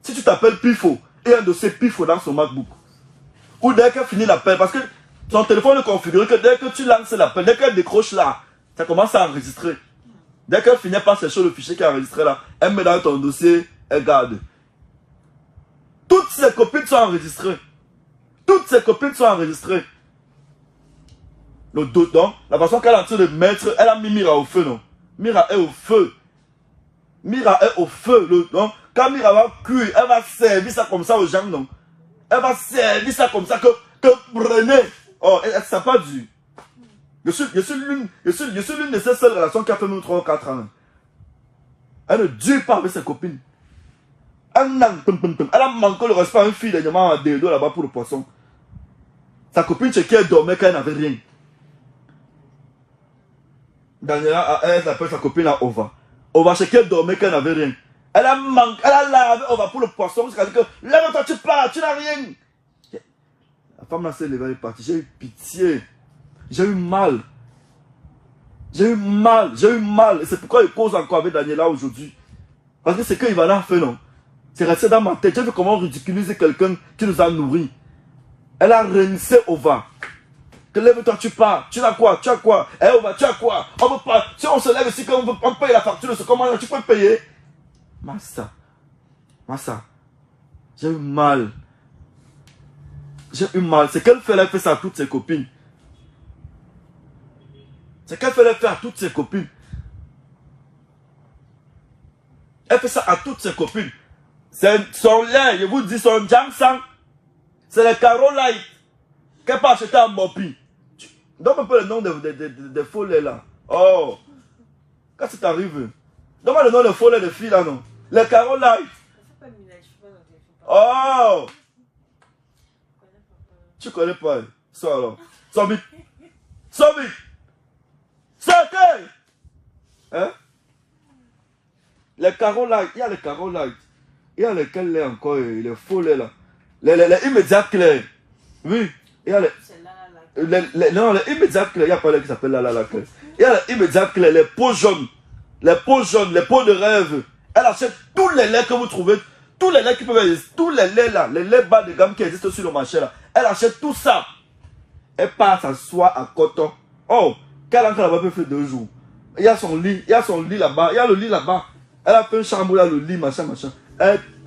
Si tu t'appelles Pifo, il y a un dossier Pifo dans son MacBook. Ou dès qu'elle finit l'appel, parce que son téléphone est configuré que dès que tu lances l'appel, dès qu'elle décroche là, ça commence à enregistrer. Dès qu'elle finit par chercher le fichier qui est enregistré là, elle met dans ton dossier, elle garde. Toutes ses copines sont enregistrées. Toutes ses copines sont enregistrées. Donc, la façon qu'elle est en train de mettre, elle a mis Mira au feu, non? Mira est au feu. Mira est au feu. Donc, quand Mira va cuire, elle va servir ça comme ça aux gens, non? Elle va servir ça comme ça que prenez. Oh, ça n'a pas dû. Je suis l'une de ces seules relations qui a fait même 3 ou 4 ans. Elle ne dure pas avec ses copines. Elle a manqué le respect à une fille dernièrement à Dédo là-bas pour le poisson. Sa copine chez qui elle dormait quand elle n'avait rien. Dernièrement, elle appelle sa copine à Ova. Ova chez qui elle dormait quand elle n'avait rien. Elle a lavé Ova pour le poisson. C'est-à-dire que lève-toi, tu pars, tu n'as rien. La femme là s'est levée et est partie. J'ai eu pitié. J'ai eu mal. J'ai eu mal. Et c'est pourquoi il cause encore avec Daniela aujourd'hui. Parce que c'est que Ivana a fait, non? C'est resté dans ma tête. J'ai vu comment ridiculiser quelqu'un qui nous a nourris. Elle a renissé Ova. Que lève-toi, tu pars. Tu as quoi? Tu as quoi? Eh Ova, tu as quoi? On peut pas. Si on se lève ici, on paye la facture de ce commandant, tu peux payer. Massa. J'ai eu mal. C'est qu'elle fait ça à toutes ses copines. Elle fait ça à toutes ses copines. C'est son lait, je vous dis, son Jamsang. C'est les carreaux light. Qu'elle peut acheter à Mopi. Donne un peu le nom des faux laits là. Oh. Quand ça t'arrive. Donne-moi le nom des faux laits de filles là, non. Les carreaux light. Oh. Tu connais pas. Ça alors. Somme. Hein? Les carreaux light. Il y a les carreaux light. Il y a lesquels là encore. Les faux laits là. Les immédiats clairs. Oui. Il y a non, les immédiats clairs. Il n'y a pas les qui s'appellent la clair. Il y a les immédiats clairs. Les peaux jaunes. Les peaux de rêve. Elle achète tous les laits que vous trouvez. Tous les laits qui peuvent exister. Tous les laits là. Les laits bas de gamme qui existent sur le marché là. Elle achète tout ça. Elle part s'asseoir à coton. Oh, quelle encre là-bas peut faire 2 jours. Il y a son lit là-bas. Il y a le lit là-bas. Elle a fait une chambre là, le lit, machin.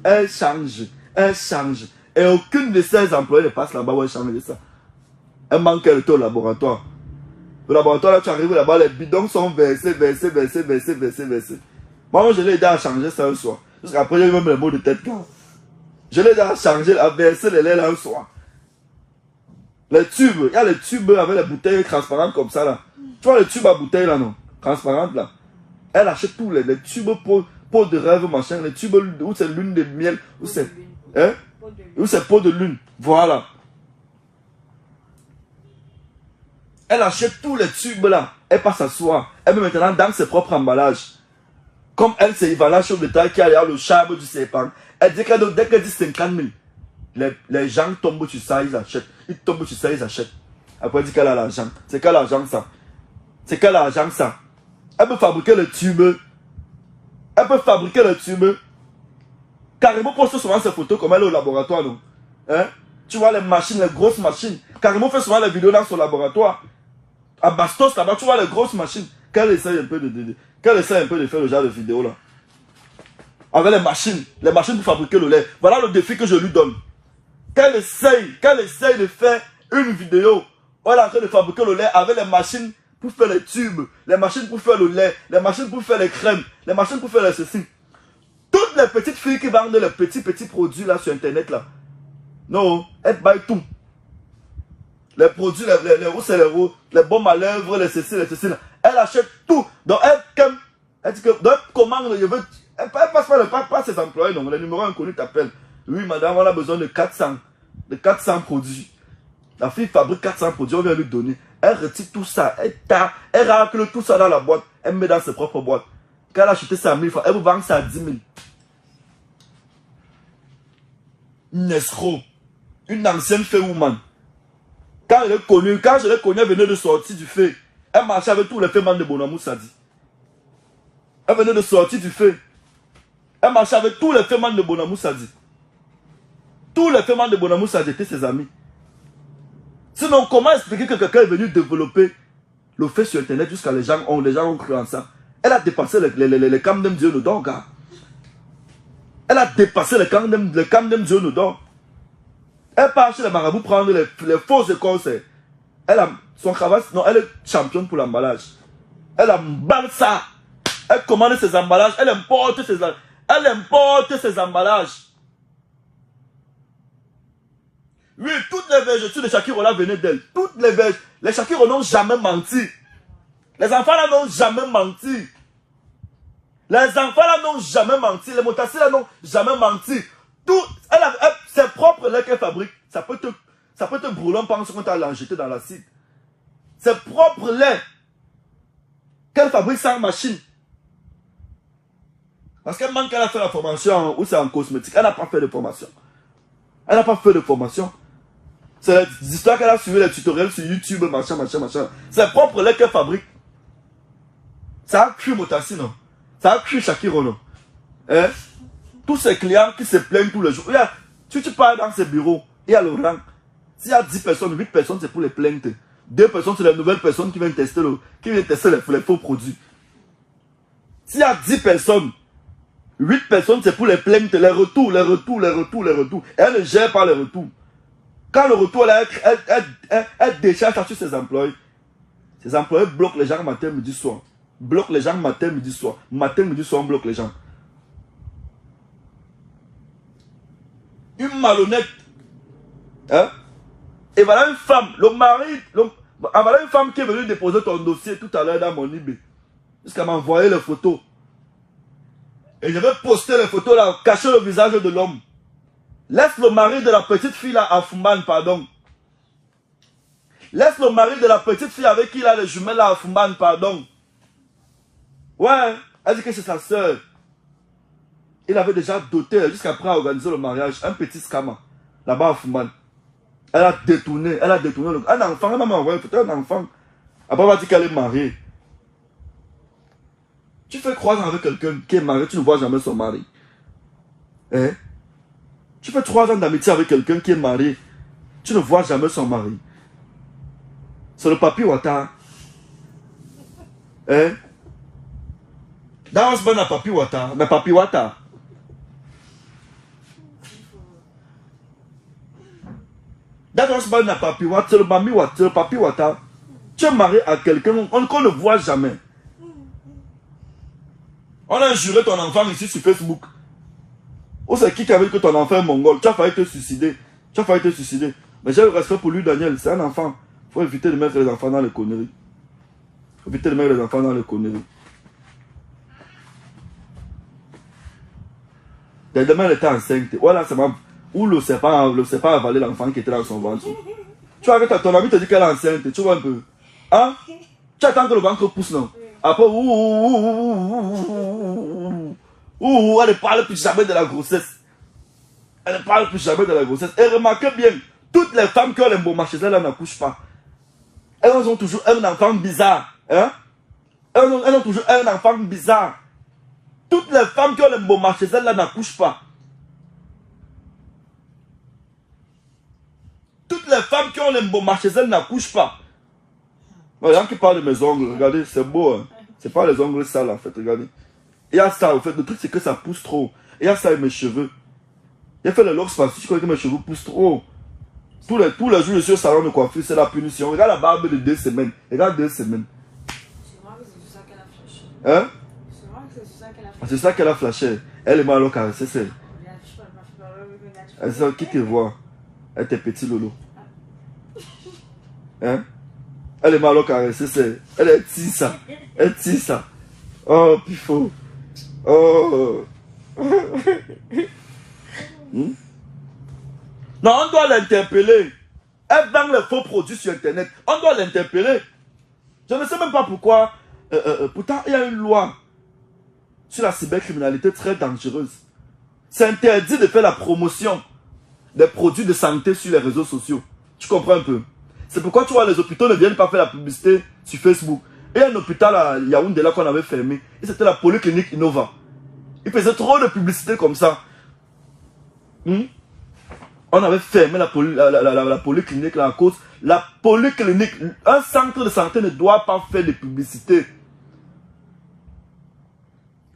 Elle change. Et aucune de ses employés ne passe là-bas où elle change ça. Elle manque le taux au laboratoire. Le laboratoire là, tu arrives là-bas, les bidons sont versés. Moi, je l'ai aidé à changer ça un soir. Jusqu'après, j'ai eu même les mots de tête car. Je l'ai aidé à changer, à verser les laits là un soir. Les tubes, il y a les tubes avec les bouteilles transparentes comme ça là. Tu vois les tubes à bouteilles là, non? Transparentes là. Elle achète tous les tubes peau de rêve, machin, les tubes où c'est lune de miel, où c'est peau de lune. Voilà. Elle achète tous les tubes là. Elle passe s'asseoir. Elle met maintenant dans ses propres emballages. Comme elle, c'est Ivana Chauve de taille qui a derrière le charme du serpent. Elle dit que dès qu'elle dit 50 000, les gens tombent sur ça, ils achètent. Ils tombent sur ça, ils achètent. Après, elle dit qu'elle a l'argent. C'est quel argent ça? Elle peut fabriquer le tube. Carrément poste souvent ses photos comme elle est au laboratoire, non? Hein? Tu vois les machines, les grosses machines. Carrément fait souvent les vidéos dans son laboratoire. À Bastos, là-bas, tu vois les grosses machines. Qu'elle essaye un peu de faire le genre de vidéo là. Avec les machines pour fabriquer le lait. Voilà le défi que je lui donne. Qu'elle essaye de faire une vidéo où elle est en train de fabriquer le lait avec les machines pour faire les tubes, les machines pour faire le lait, les machines pour faire les crèmes, les machines pour faire les ceci. Toutes les petites filles qui vendent les petits produits là sur internet là. Non, elles baillent tout. Les produits, les rousses et les roux, les baumes à lèvres, les ceci là. Elle achète tout. Donc elle dit que, donc commande, je veux. Elle passe pas ses employés, donc les numéros inconnus t'appellent. Oui madame, on a besoin de 400 produits. La fille fabrique 400 produits, on vient lui donner. Elle retire tout ça, elle racle tout ça dans la boîte, elle met dans ses propres boîtes. Quand elle a acheté ça à 1000 francs, elle vous vend ça à 10 000. Une escroc, une ancienne fée woman. Quand je l'ai connue, elle venait de sortir du feu. Elle marchait avec tous les fémans de Bonamou Sadi. Elle venait de sortir du feu. Elle marchait avec tous les fémans de Bonamou Sadi. Tous les fémans de Bonamou Sadi étaient ses amis. Sinon, comment expliquer que quelqu'un est venu développer le fait sur internet jusqu'à les gens ont cru en ça? Elle a dépassé les Kamdem Dieu nous donne, gars. Elle a dépassé les Kamdem Dieu nous donne. Elle part chez les marabouts prendre les fausses conseils. Elle a son travail, non, elle est championne pour l'emballage. Elle emballe ça. Elle commande ses emballages. Elle importe ses emballages. Oui, toutes les vergetures de Shakiro là venaient d'elle. Toutes les vergetures. Les Shakiro n'ont jamais menti. Les enfants là n'ont jamais menti. Les enfants là n'ont jamais menti. Les motassis là n'ont jamais menti. Tout, c'est propre lait qu'elle fabrique. Ça peut te brûler en pensant qu'on t'a l'enjeté dans l'acide. C'est propre lait qu'elle fabrique sans machine. Parce qu'elle manque, elle a fait la formation ou c'est en cosmétique. Elle n'a pas fait de formation. Elle n'a pas fait de formation. C'est les histoires qu'elle a suivi, les tutoriels sur YouTube, machin. C'est propre lait qu'elle fabrique. Ça a cru Motassi, non? Ça a cru Shakiro, non? Hein? Tous ces clients qui se plaignent tous les jours. Tu parles dans ces bureaux, il y a le rang. S'il y a 10 personnes, 8 personnes, c'est pour les plaintes. 2 personnes, c'est les nouvelles personnes qui viennent tester les faux produits. S'il y a 10 personnes, 8 personnes, c'est pour les plaintes, les retours. Et elle ne gère pas les retours. Quand le retour, elle décharge ça sur ses employés. Ses employés bloquent les gens matin, midi, soir. Bloquent les gens matin, midi, soir. Matin, midi, soir, on bloque les gens. Une malhonnête. Hein? Et voilà une femme, le mari, voilà une femme qui est venue déposer ton dossier tout à l'heure dans mon IB. Jusqu'à m'envoyer les photos. Et je vais poster les photos là, cacher le visage de l'homme. Laisse le mari de la petite fille là à Fumban, pardon. Laisse le mari de la petite fille avec qui il a les jumelles là à Fumban, pardon. Ouais, elle dit que c'est sa soeur. Il avait déjà doté, jusqu'après organiser le mariage, un petit scammer, là-bas à Fumban. Elle a détourné un enfant, elle m'a envoyé une photo d'un enfant. Après, elle m'a dit qu'elle est mariée. Tu fais croire avec quelqu'un qui est marié, tu ne vois jamais son mari. Hein? Tu fais 3 ans d'amitié avec quelqu'un qui est marié, tu ne vois jamais son mari. C'est le papi Ouattara. Hein? Dans ce bon papi Ouattara, mais papi Ouattara. Dans ce bon papi Ouattara, c'est le papi Ouattara. Tu es marié à quelqu'un qu'on ne voit jamais. On a juré ton enfant ici sur Facebook. Ou c'est qui avait dit que ton enfant est mongol? Tu as failli te suicider. Mais j'ai le respect pour lui, Daniel. C'est un enfant. Il faut éviter de mettre les enfants dans les conneries. Demain, elle était enceinte. Voilà, c'est ma... Ou le serpent a avalé l'enfant qui était dans son ventre. Tu vois que ton ami te dit qu'elle est enceinte. Tu vois un peu. Hein? Tu attends que le ventre pousse, non? Après, elle ne parle plus jamais de la grossesse. Et remarquez bien, toutes les femmes qui ont les bombes chez elles n'accouchent pas. Elles ont toujours un enfant bizarre. Hein? Elles ont toujours un enfant bizarre. Toutes les femmes qui ont les bombes chez elles n'accouchent pas. Toutes les femmes qui ont les bombes chez elles n'accouchent pas. Il y a qui parlent de mes ongles, regardez, c'est beau. Hein? C'est pas les ongles sales en fait, regardez. Il y a ça en fait, le truc c'est que ça pousse trop. Il y a ça avec mes cheveux. Il a fait le lox parce que je crois que mes cheveux poussent trop. Tous les jours je suis au salon de coiffure, c'est la punition. Regarde la barbe de 2 semaines. Regarde 2 semaines. Hein? C'est C'est ça qu'elle a flashé. Elle est mal au carré, c'est ça. Elle sait qui te voit. Elle était petit Lolo. Hein? Elle est mal au carré, c'est ça. Elle est petit ça. Elle tire ça. Oh, pifo. Oh. Hmm? Non, on doit l'interpeller. Elle vend les faux produits sur Internet. On doit l'interpeller. Je ne sais même pas pourquoi. Pourtant, il y a une loi sur la cybercriminalité très dangereuse. C'est interdit de faire la promotion des produits de santé sur les réseaux sociaux. Tu comprends un peu? C'est pourquoi tu vois, les hôpitaux ne viennent pas faire la publicité sur Facebook. Et un hôpital à Yaoundé là qu'on avait fermé, et c'était la polyclinique Innova. Ils faisaient trop de publicité comme ça. On avait fermé la polyclinique là à cause. La polyclinique, un centre de santé ne doit pas faire de publicité.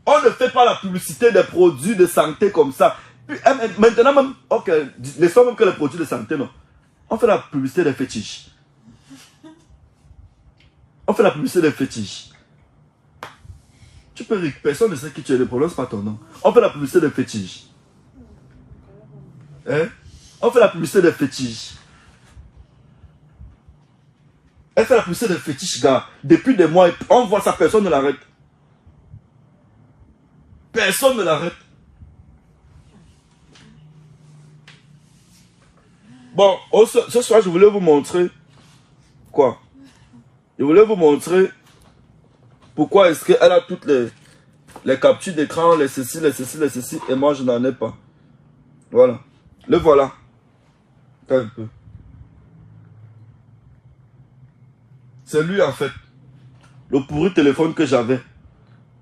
On ne fait pas la publicité des produits de santé comme ça. Puis, maintenant même, ok, laissons même que les produits de santé, non. On fait la publicité des fétiches. On fait la publicité des fétiches. Tu peux rire, personne ne sait qui tu es, ne prononce pas ton nom. On fait la publicité des fétiches. Hein? On fait la publicité des fétiches. Elle fait la publicité des fétiches, gars. Depuis des mois, on voit ça, personne ne l'arrête. Personne ne l'arrête. Bon, ce soir, je voulais vous montrer. Quoi? Je voulais vous montrer pourquoi est-ce qu'elle a toutes les captures d'écran, les ceci, et moi je n'en ai pas. Voilà. Le voilà. Attends un peu. C'est lui en fait. Le pourri téléphone que j'avais.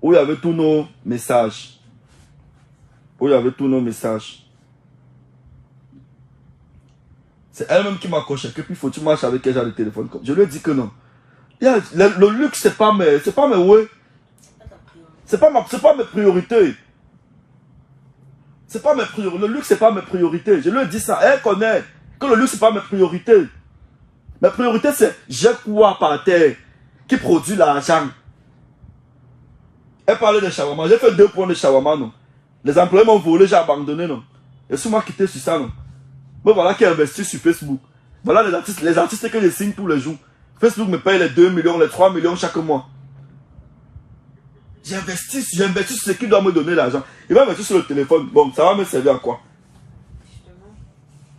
Où il y avait tous nos messages. C'est elle-même qui m'a coché. Que puis faut que tu marches avec quel genre de téléphone. Je lui ai dit que non. Le luxe, c'est pas mes ouais. C'est pas mes priorités. C'est pas mes priorités. Le luxe, c'est pas mes priorités. Je lui ai dit ça. Elle connaît que le luxe, c'est pas mes priorités. Mes priorités, c'est j'ai quoi par terre qui produit l'argent. Elle parlait de shawarma. J'ai fait 2 points de shawarma, non. Les employés m'ont volé, j'ai abandonné, non. Et si moi quitté sur ça, non. Mais voilà qui investit sur Facebook. Voilà les artistes que je signe tous les jours. Facebook me paye les 2 millions, les 3 millions chaque mois. J'investis sur ce qui doit me donner l'argent. Il va investir sur le téléphone. Bon, ça va me servir à quoi?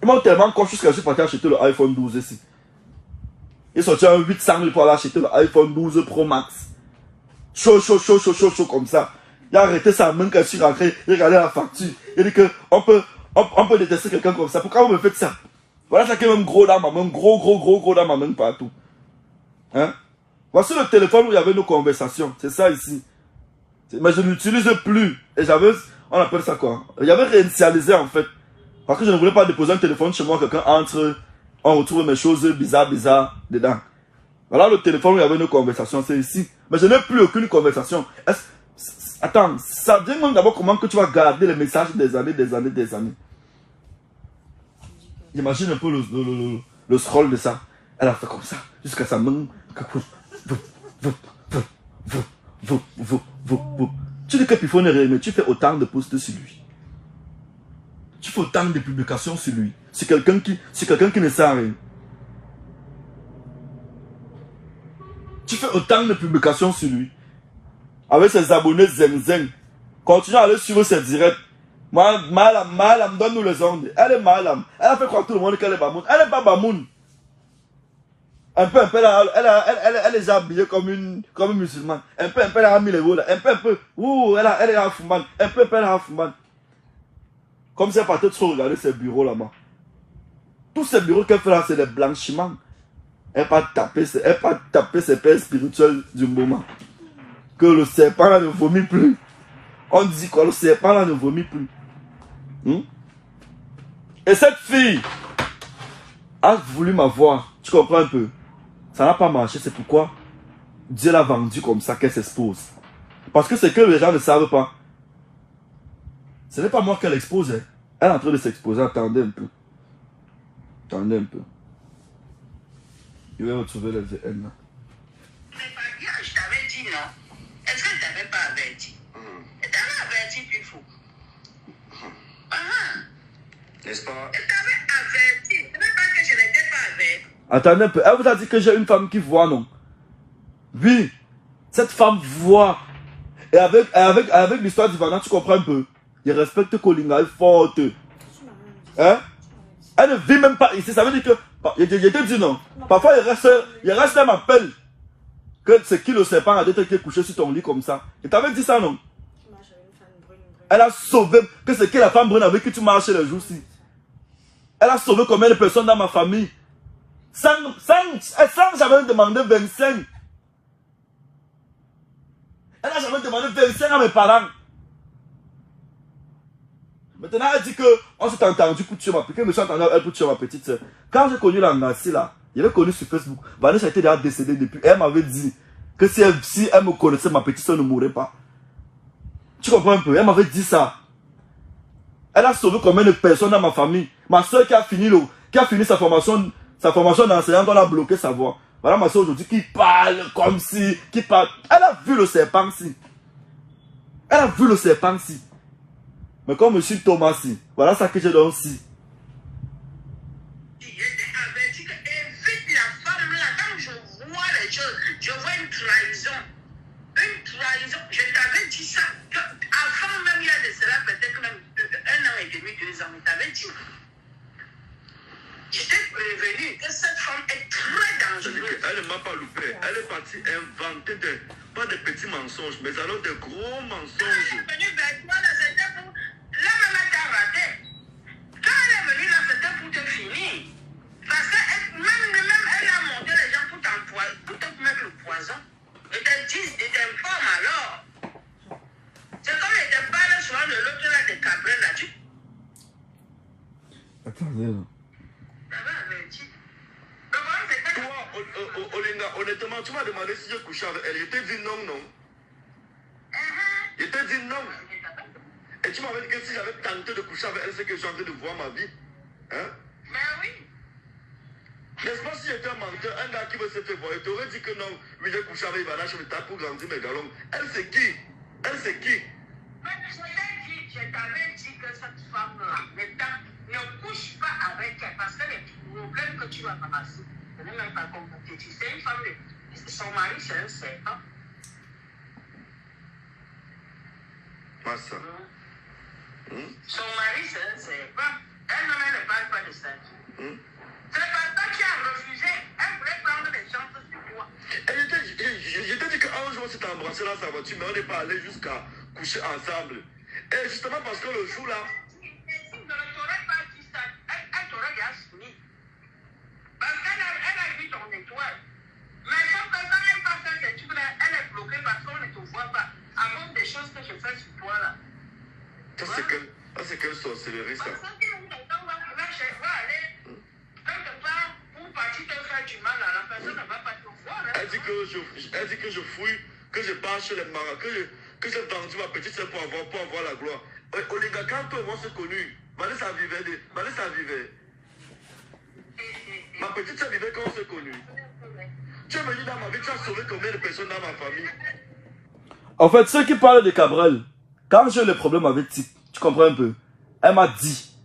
Ils m'ont tellement con jusqu'à je suis parti acheter le iPhone 12 ici. Ils sorti un 800 000 pour aller acheter le iPhone 12 Pro Max. Chaud comme ça. Il a arrêté sa main quand je suis rentré. Il regardait la facture. Il dit que on peut détester quelqu'un comme ça. Pourquoi vous me faites ça? Voilà ça qui est même gros dans ma main. Gros dans ma main partout. Hein? Voici le téléphone où il y avait nos conversations. C'est ça ici. Mais je ne l'utilise plus. Et j'avais, on appelle ça quoi? J'avais réinitialisé en fait. Parce que je ne voulais pas déposer un téléphone chez moi. Quelqu'un entre, on retrouve mes choses bizarres dedans. Voilà le téléphone où il y avait nos conversations. C'est ici. Mais je n'ai plus aucune conversation. Attends, ça veut dire d'abord comment que tu vas garder les messages des années. J'imagine un peu le scroll de ça. Elle a fait comme ça. Jusqu'à sa main. Tu dis que Pifon est réaimé, tu fais autant de posts sur lui. Tu fais autant de publications sur lui. C'est quelqu'un qui ne sert à rien. Tu fais autant de publications sur lui. Avec ses abonnés zen. Continue à aller suivre ses directs. Malam, donne-nous les ondes. Elle est Malam. Elle a fait croire tout le monde qu'elle est Bamoun. Elle n'est pas Bamoun. Un peu, elle est déjà habillée comme une musulmane. Un peu, elle a mis les veaux là. Un peu. Ouh, elle est Hafoumane. Un peu, elle est Hafoumane. Comme si elle partait trop regarder ses bureaux là-bas. Tous ces bureaux qu'elle fait là, c'est des blanchiments. Elle pas taper ses pères spirituels du moment. Que le serpent là ne vomit plus. On dit quoi? Le serpent là ne vomit plus. Et cette fille a voulu m'avoir. Tu comprends un peu? Ça n'a pas marché, c'est pourquoi Dieu l'a vendu comme ça, qu'elle s'expose. Parce que c'est que les gens ne savent pas. Ce n'est pas moi qu'elle expose. Hein. Elle est en train de s'exposer. Attendez un peu. Je vais retrouver les VN là. Je t'avais dit non. Est-ce que je t'avais N'est-ce pas? Je t'avais averti. Ce n'est pas que je n'étais pas averti. Attendez un peu. Elle vous a dit que j'ai une femme qui voit, non? Oui. Cette femme voit. Et avec l'histoire d'Ivana, tu comprends un peu? Il respecte Kolinga, elle est forte. Hein? Elle ne vit même pas ici. Ça veut dire que... Je te dis non. Parfois, il reste un appel. Que c'est qui le serpent a dit qui est couché sur ton lit comme ça. Il t'avait dit ça, non? Elle a sauvé... Que c'est qui la femme brune avec qui tu marches les jours-ci? Elle a sauvé combien de personnes dans ma famille? Sans jamais demander 25. Elle n'a jamais demandé 25 à mes parents. Maintenant, elle dit qu'on s'est entendu pour tuer ma petite. Que je me suis entendu elle pour tuer ma petite soeur. Quand j'ai connu la Ngassi là, il avait connu sur Facebook. Vanessa était déjà décédée depuis. Elle m'avait dit que si elle me connaissait, ma petite soeur ne mourrait pas. Tu comprends un peu? Elle m'avait dit ça. Elle a sauvé combien de personnes dans ma famille. Ma soeur qui a fini sa formation d'enseignante, on a bloqué sa voix. Voilà ma soeur aujourd'hui qui parle comme si, qui parle. Elle a vu le serpent si. Elle a vu le serpent si. Mais comme monsieur Thomas si, voilà ça que j'ai donné si. Je t'ai averti que évite la femme là. Quand je vois les choses, je vois une trahison. Une trahison. Je t'avais dit ça. Avant même, il y a de cela peut-être même 1 an et demi, 2 ans. Je t'avais dit. Je t'ai prévenu que cette femme est très dangereuse. Elle ne m'a pas loupé. Elle est partie inventer pas des petits mensonges, mais alors des gros mensonges. Elle est venue vers toi là, c'était pour... Là, maman t'a raté. Quand elle est venue là, c'était pour te finir. Parce que même elle a monté les gens pour te mettre le poison. Et t'informe alors. C'est comme elle te parle souvent de l'autre là, de Cabrel là. Attendez là. Toi, Olinga, honnêtement, tu m'as demandé si je couchais avec elle. Je t'ai dit non, non. Je t'ai dit non. Et tu m'avais dit que si j'avais tenté de coucher avec elle, c'est que j'ai envie de voir ma vie. Hein? Ben oui. N'est-ce pas si j'étais un menteur, un gars qui veut se faire voir, il t'aurait dit que non, oui, j'ai couché avec Ivana, je me tape pour grandir mes galons. Elle, c'est qui? Elle, c'est qui? Mais je t'avais dit que cette femme-là, ne couche pas avec elle parce que les problèmes que tu vas ramasser, ce n'est même pas compliqué. C'est une femme, son mari, c'est un serpent. Massa. Son mari, c'est un serpent. Elle-même, elle ne parle pas de ça. C'est parce que tu as refusé. Elle voulait prendre des chances sur toi. Et je t'ai dit qu'un jour, on s'est embrassé dans sa voiture, mais on n'est pas allé jusqu'à coucher ensemble. Et justement parce que le jour là... Si ne t'aurais pas dit ça, elle t'aurait déjà soumis. Parce qu'elle a vu ton étoile. Mais sauf que quand elle passe cette étude-là, elle est bloquée parce qu'on ne te voit pas. À cause des choses que je fais sur toi là. Ça, c'est quelle sorcellerie, ça? Parce que quelqu'un va aller quelque part pour partir te faire du mal à la personne, ne va pas te voir. Elle dit que je fouille, que je pars chez les marins, que j'ai vendu ma petite soeur pour avoir la gloire. Olinga, quand toi on s'est connus, Vanessa vivait. Ma petite soeur vivait quand on s'est connus. Tu es venu dans ma vie, tu as sauvé combien de personnes dans ma famille? En fait, ceux qui parlent de Cabrel, quand j'ai le problème avec Tic, tu comprends un peu? Elle m'a dit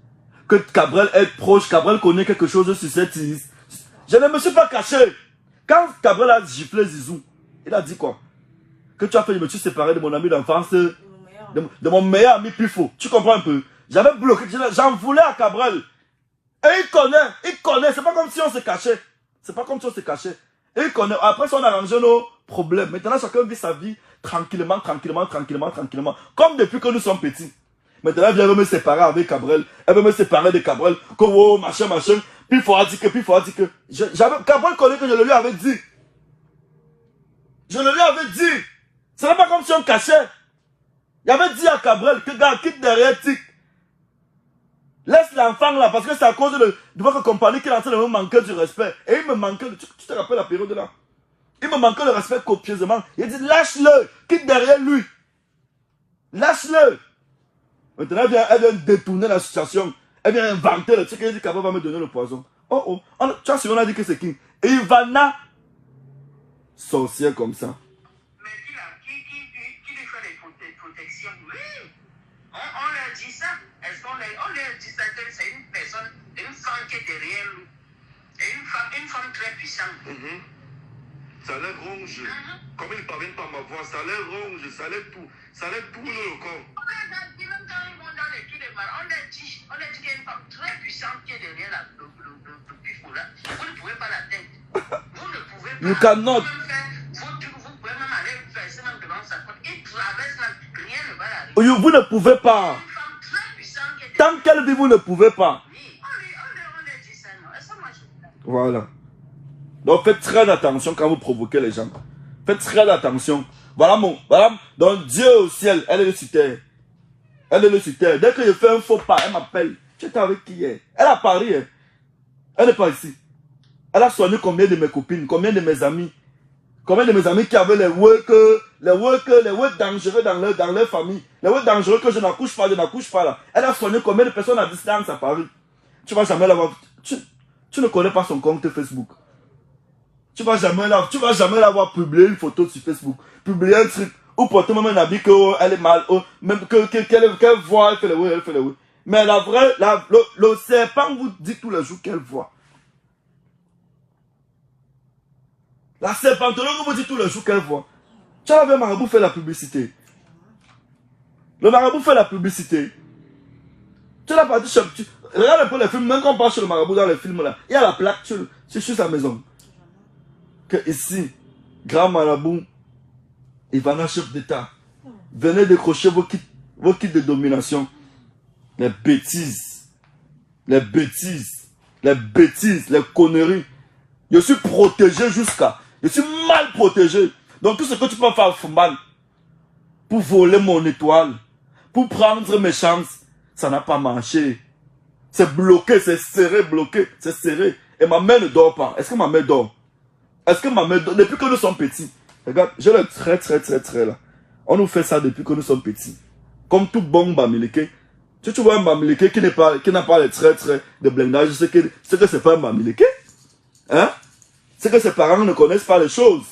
que Cabrel est proche, Cabrel connaît quelque chose sur cette île. Je ne me suis pas caché. Quand Cabrel a giflé Zizou, il a dit quoi? Que tu as fait, je me suis séparé de mon ami d'enfance, de mon meilleur ami plus faux. Tu comprends un peu? J'avais bloqué, j'en voulais à Cabrel. Et il connaît, c'est pas comme si on se cachait. C'est pas comme si on se cachait. Et il connaît, après ça on a arrangé nos problèmes. Maintenant chacun vit sa vie tranquillement. Comme depuis que nous sommes petits. Maintenant elle veut me séparer avec Cabrel. Elle veut me séparer de Cabrel. Comme oh, machin. Puis il faudra dire que. Cabrel connaît que je le lui avais dit. Je le lui avais dit. Ce n'est pas comme si on cachait. Il avait dit à Cabrel que gars, quitte derrière Tic. Laisse l'enfant là, parce que c'est à cause de votre compagnie qu'il est en train de me manquer du respect. Et il me manquait, tu te rappelles la période là? Il me manquait le respect copieusement. Il dit lâche-le, quitte derrière lui. Lâche-le. Maintenant elle vient détourner la situation. Elle vient inventer le truc. Elle dit qu'elle va me donner le poison. Oh, tu vois si on a dit que c'est qui? Et Ivana, sorcière comme ça. Mais qui lui fait des protections? Oui. On leur dit ça. Est-ce qu'on leur dit ça que c'est une personne, une femme qui est derrière lui. Et une femme très puissante. Ça a l'air ronge. Comme ils ne parviennent pas à ma voix, ça a l'air ronge, ça a l'air tout le corps. On leur dit qu'il y a une femme très puissante qui est derrière le pifou là. Vous ne pouvez pas l'atteindre. Vous ne pouvez pas. You cannot. Vous pouvez même aller faire ça même devant sa porte. Il traverse là, rien ne va l'arriver. Vous ne pouvez pas. Une femme très puissante qui est derrière. Tant qu'elle dit, vous ne pouvez pas. Oui, on leur dit ça, non. Est-ce que moi je... Voilà. Donc faites très attention quand vous provoquez les gens. Faites très attention. Voilà. Donc Dieu au ciel, elle est le sur terre. Elle est le sur terre. Dès que je fais un faux pas, elle m'appelle. Tu étais avec qui hier? Elle a Paris. Hein. Elle n'est pas ici. Elle a soigné combien de mes copines, combien de mes amis. Combien de mes amis qui avaient les work dangereux dans leur famille. Les work dangereux que je n'accouche pas là. Elle a soigné combien de personnes à distance à Paris. Tu vas jamais l'avoir. Tu ne connais pas son compte Facebook. Tu vas jamais l'avoir publié une photo sur Facebook. Publier un truc. Ou porter même un habit qu'elle est mal. Même qu'elle voit, elle fait les oui. Mais la vraie, le serpent vous dit tous les jours qu'elle voit. La serpentologue vous dit tous les jours qu'elle voit. Tu as vu le marabout faire la publicité. Le marabout fait la publicité. Tu l'as pas dit. Regarde un peu les films, même quand on parle sur le marabout dans les films là, il y a la plaque sur sa maison. Que ici, grand marabout, Ivana, chef d'État, venez décrocher vos kits de domination. Les bêtises, les conneries. Je suis protégé je suis mal protégé. Donc tout ce que tu peux faire, Fumban, pour voler mon étoile, pour prendre mes chances, ça n'a pas marché. C'est bloqué, c'est serré, bloqué, c'est serré. Et ma mère ne dort pas. Est-ce que ma mère dort? Est-ce que ma mère dort? Depuis que nous sommes petits. Regarde, j'ai le très là. On nous fait ça depuis que nous sommes petits. Comme tout bon Bamileke. Si tu vois un Bamileke qui n'a pas les traits de blindage, c'est que c'est pas un Bamileke. Hein? C'est que ses parents ne connaissent pas les choses.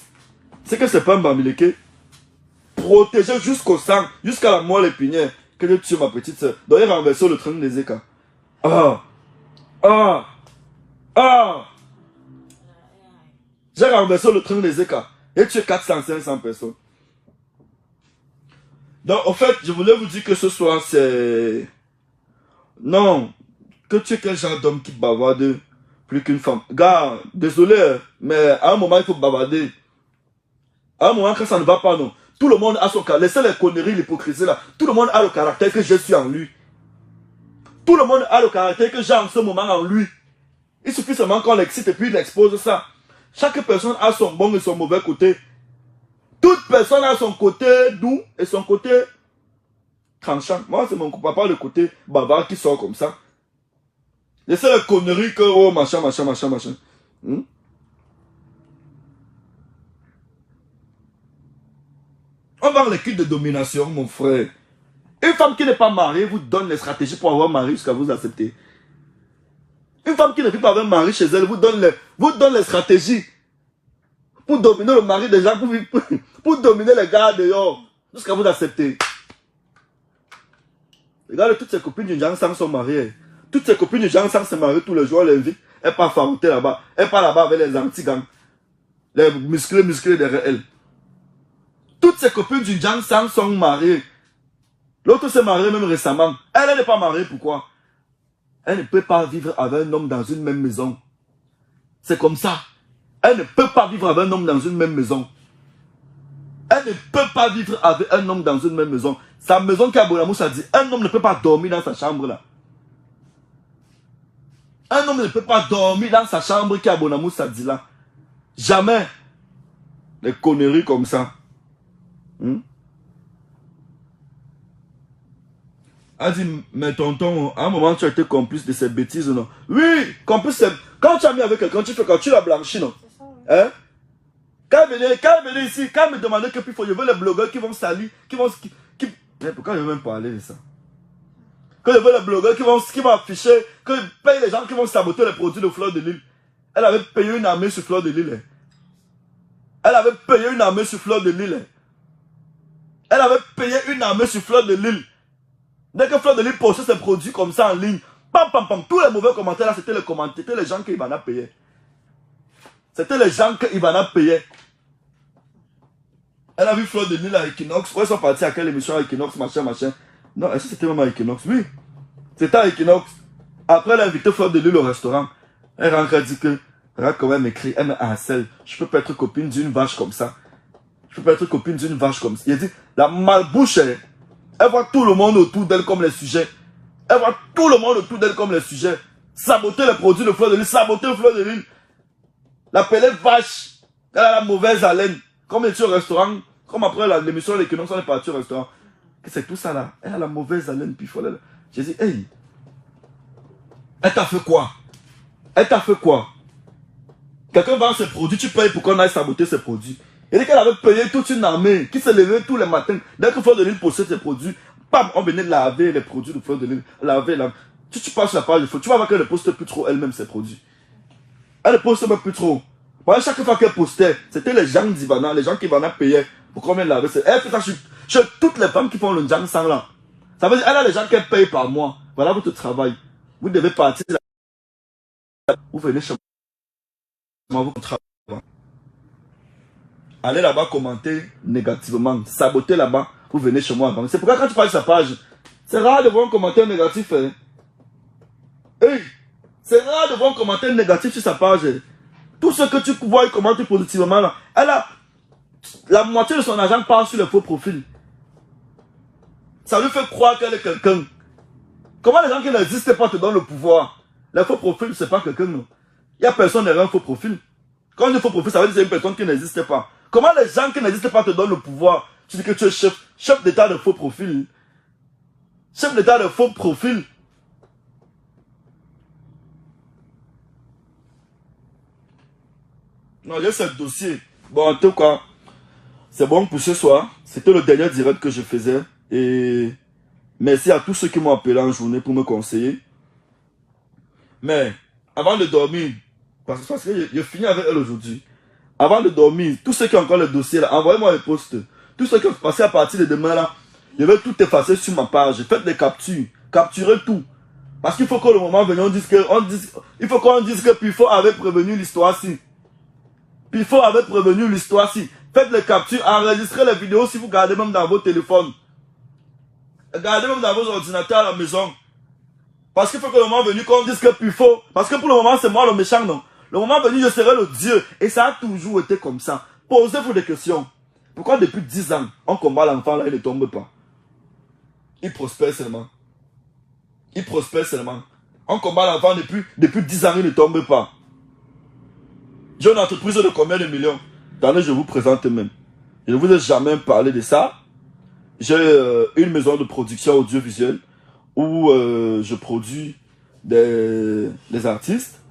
C'est que c'est pas un Bamileke. Protégé jusqu'au sang, jusqu'à la moelle épinière. Que je tue ma petite soeur. Donc il renverse le train des écarts. J'ai renversé le train des écarts. Et tu es 400-500 personnes. Donc, en fait, je voulais vous dire que ce soir, c'est... Non. Que tu es quel genre d'homme qui bavarde plus qu'une femme. Gars, désolé, mais à un moment, il faut bavarder. À un moment, quand ça ne va pas, non. Tout le monde a son caractère. Laissez les conneries, l'hypocrisie là. Tout le monde a le caractère que je suis en lui. Tout le monde a le caractère que j'ai en ce moment en lui. Il suffit seulement qu'on l'excite et puis il expose ça. Chaque personne a son bon et son mauvais côté. Toute personne a son côté doux et son côté tranchant. Moi, c'est mon papa, le côté bavard qui sort comme ça. Laissez les conneries que, oh, machin. On vend les kits de domination, mon frère. Une femme qui n'est pas mariée vous donne les stratégies pour avoir un mari jusqu'à vous accepter. Une femme qui ne vit pas avec un mari chez elle vous donne les stratégies pour dominer le mari des gens, pour dominer les gars dehors, jusqu'à vous accepter. Regardez, toutes ces copines du Jean Sang sont mariées. Toutes ces copines du Jean Sang se marient tous les jours, elles l'invitent. Elles partent farouter là-bas. Elles partent là-bas avec les anti-gangs. Les musclés derrière elles. Toutes ces copines du Jean Sang sont mariées. L'autre s'est mariée même récemment. Elle n'est pas mariée, pourquoi? Elle ne peut pas vivre avec un homme dans une même maison. C'est comme ça. Elle ne peut pas vivre avec un homme dans une même maison. Elle ne peut pas vivre avec un homme dans une même maison. Sa maison qui a Bonamous a dit, un homme ne peut pas dormir dans sa chambre là. Un homme ne peut pas dormir dans sa chambre qui a Bonamous a dit là. Jamais. Les conneries comme ça. A dit, mais tonton, à un moment tu as été complice de ces bêtises, non? Oui, complice, quand tu as mis avec quelqu'un, tu fais quand tu l'as blanchi, non? Hein? Quand elle venait ici, quand elle me demandait que je veux les blogueurs qui vont salir, mais pourquoi je vais même parler de ça? Quand je veux les blogueurs qui vont afficher, que je paye les gens qui vont saboter les produits de Fleur de Lille. Elle avait payé une armée sur Fleur de Lille. Elle avait payé une armée sur Fleur de Lille. Elle avait payé une armée sur Fleur de Lille. Dès que Fleur de Lys postait ses produits comme ça en ligne, pam, pam, pam, tous les mauvais commentaires là, c'était les commentaires, c'était les gens que Ivana payait. C'était les gens que Ivana payait. Elle a vu Fleur de Lys à Equinox. Ouais, ils sont partis à quelle émission à Equinox, machin, machin. Non, est-ce que c'était même à Equinox? Oui. C'était à Equinox. Après, elle a invité Fleur de Lys au restaurant. Elle rentre, elle dit que, regarde comment elle m'écrit, elle me harcèle. Je peux pas être copine d'une vache comme ça. Je peux pas être copine d'une vache comme ça. Il a dit, la malbouche, elle voit tout le monde autour d'elle comme les sujets. Elle voit tout le monde autour d'elle comme les sujets. Saboter les produits de Fleur de Lys, saboter Fleur de Lys. L'appeler vache. Elle a la mauvaise haleine. Comme elle est au restaurant, comme après l'émission de l'Equinox, on est parti au restaurant. C'est tout ça là. Elle a la mauvaise haleine, puis folle. J'ai dit, hey, elle t'a fait quoi? Elle t'a fait quoi? Quelqu'un vend ses produits, tu payes pour qu'on aille saboter ses produits. Elle dit qu'elle avait payé toute une armée qui se levait tous les matins. Dès que Fleur de Lys possède ses produits, bam, on venait laver les produits de Fleur de Lys. Laver. Tu passes la page de photo, tu vas voir qu'elle ne poste plus trop elle-même ses produits. Elle ne poste même plus trop. Parce que chaque fois qu'elle postait, c'était les gens d'Ivana, les gens qui Ivana payaient pour qu'on vienne laver. Elle fait ça chez toutes les femmes qui font le Jang Sang là. Ça veut dire elle a les gens qu'elle paye par mois. Voilà votre travail. Vous devez partir là. Vous venez chez moi, vous travaillez. Allez là-bas commenter négativement, saboter là-bas, vous venez chez moi. C'est pourquoi quand tu parles de sa page, c'est rare de voir un commentaire négatif. Hein. Hey, c'est rare de voir un commentaire négatif sur sa page. Tout ce que tu vois, il commente positivement là. Elle a la moitié de son argent part sur les faux profils. Ça lui fait croire qu'elle est quelqu'un. Comment les gens qui n'existent pas te donnent le pouvoir? Les faux profils, c'est pas quelqu'un, non. Il n'y a personne derrière un faux profil. Quand on dit faux profil, ça veut dire que c'est une personne qui n'existe pas. Comment les gens qui n'existent pas te donnent le pouvoir? Tu dis que tu es chef d'état de faux profil. Chef d'état de faux profil. Non, j'ai ce dossier. Bon, en tout cas, c'est bon pour ce soir. C'était le dernier direct que je faisais. Et merci à tous ceux qui m'ont appelé en journée pour me conseiller. Mais, avant de dormir, parce que je finis avec elle aujourd'hui. Avant de dormir, tous ceux qui ont encore le dossier là, envoyez-moi les posts. Tous ceux qui ont passé à partir de demain là, je vais tout effacer sur ma page. Faites des captures. Capturez tout. Parce qu'il faut que le moment venu, il faut qu'on dise que Pifo avait prévenu l'histoire-ci. Pifo avait prévenu l'histoire-ci. Faites les captures, enregistrez les vidéos si vous gardez même dans vos téléphones. Gardez même dans vos ordinateurs à la maison. Parce qu'il faut que le moment venu qu'on dise que Pifo, parce que pour le moment c'est moi le méchant, non. Le moment venu je serai le Dieu. Et ça a toujours été comme ça. Posez-vous des questions. Pourquoi depuis 10 ans, on combat l'enfant là, il ne tombe pas? Il prospère seulement. Il prospère seulement. On combat l'enfant depuis 10 ans, il ne tombe pas. J'ai une entreprise de combien de millions? Attendez, je vous présente même. Je ne vous ai jamais parlé de ça. J'ai une maison de production audiovisuelle où je produis des artistes.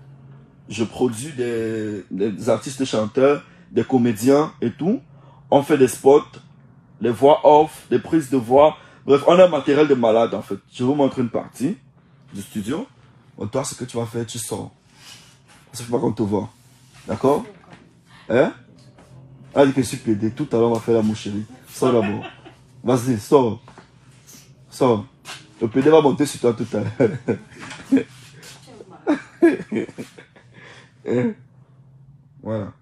Je produis des artistes chanteurs, des comédiens et tout. On fait des spots, des voix off, des prises de voix. Bref, on a un matériel de malade en fait. Je vous montre une partie du studio. Bon, toi, ce que tu vas faire, tu sors. Parce qu'il faut pas qu'on te voit. D'accord? Hein? Allez, que je suis pédé. Tout à l'heure, on va faire la moucherie. Sors d'abord. Vas-y, sors. Sors. Le pédé va monter sur toi tout à l'heure. Voilà.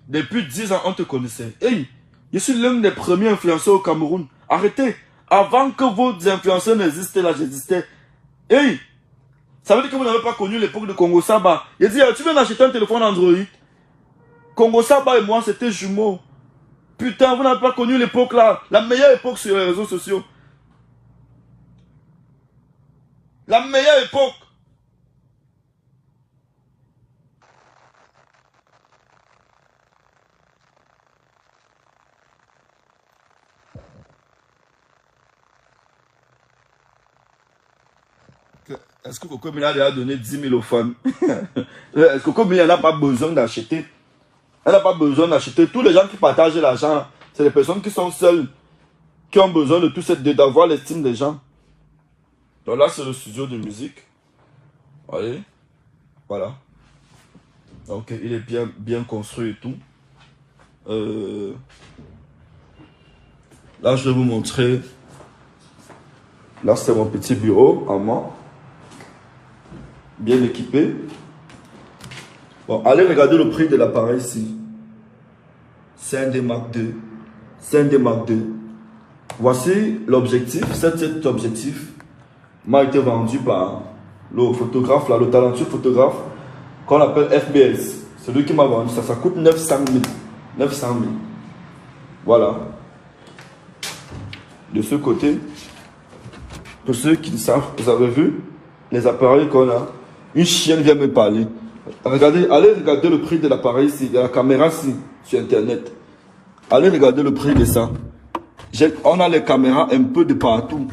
Depuis 10 ans, on te connaissait. Hey, je suis l'un des premiers influenceurs au Cameroun. Arrêtez. Avant que vos influenceurs n'existent là, j'existais. Hey, ça veut dire que vous n'avez pas connu l'époque de Congo Saba. Il dit, tu viens d'acheter un téléphone Android. Congo Saba et moi, c'était jumeaux. Putain, vous n'avez pas connu l'époque là. La meilleure époque sur les réseaux sociaux. La meilleure époque. Est-ce que Coco Mila a donné 10 000 aux femmes? Est-ce que Coco Mila n'a pas besoin d'acheter? Elle n'a pas besoin d'acheter. Tous les gens qui partagent l'argent, c'est les personnes qui sont seules, qui ont besoin de tout ça, d'avoir l'estime des gens. Donc là, c'est le studio de musique. Voyez? Voilà. Donc, il est bien construit et tout. Là, je vais vous montrer Là, c'est mon petit bureau à moi. Bien équipé. Bon, allez regarder le prix de l'appareil ici. C'est un D Mark II. C'est un D Mark II. Voici l'objectif. Cet objectif m'a été vendu par le photographe, là, le talentueux photographe qu'on appelle FBS. Celui qui m'a vendu ça. Ça coûte 900 000. 900 000. Voilà. De ce côté, pour ceux qui le savent, vous avez vu les appareils qu'on a. Une chienne vient me parler. Regardez, allez regarder le prix de l'appareil ici, de la caméra ici, sur internet. Allez regarder le prix de ça. On a les caméras un peu de partout.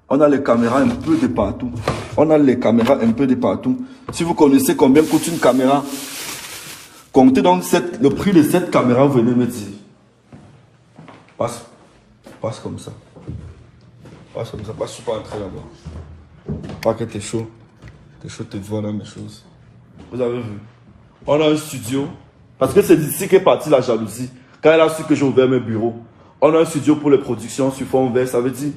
On a les caméras un peu de partout. On a les caméras un peu de partout. Si vous connaissez combien coûte une caméra, comptez donc le prix de cette caméra, vous venez me dire. Passe comme ça. Passe comme ça. Passe, je suis pas entré là-bas. Pas que t'es chaud. T'es chaud, te vois dans mes choses. Vous avez vu. On a un studio. Parce que c'est d'ici qu'est partie la jalousie. Quand elle a su que j'ai ouvert mes bureaux. On a un studio pour les productions sur fond vert. Ça veut dire,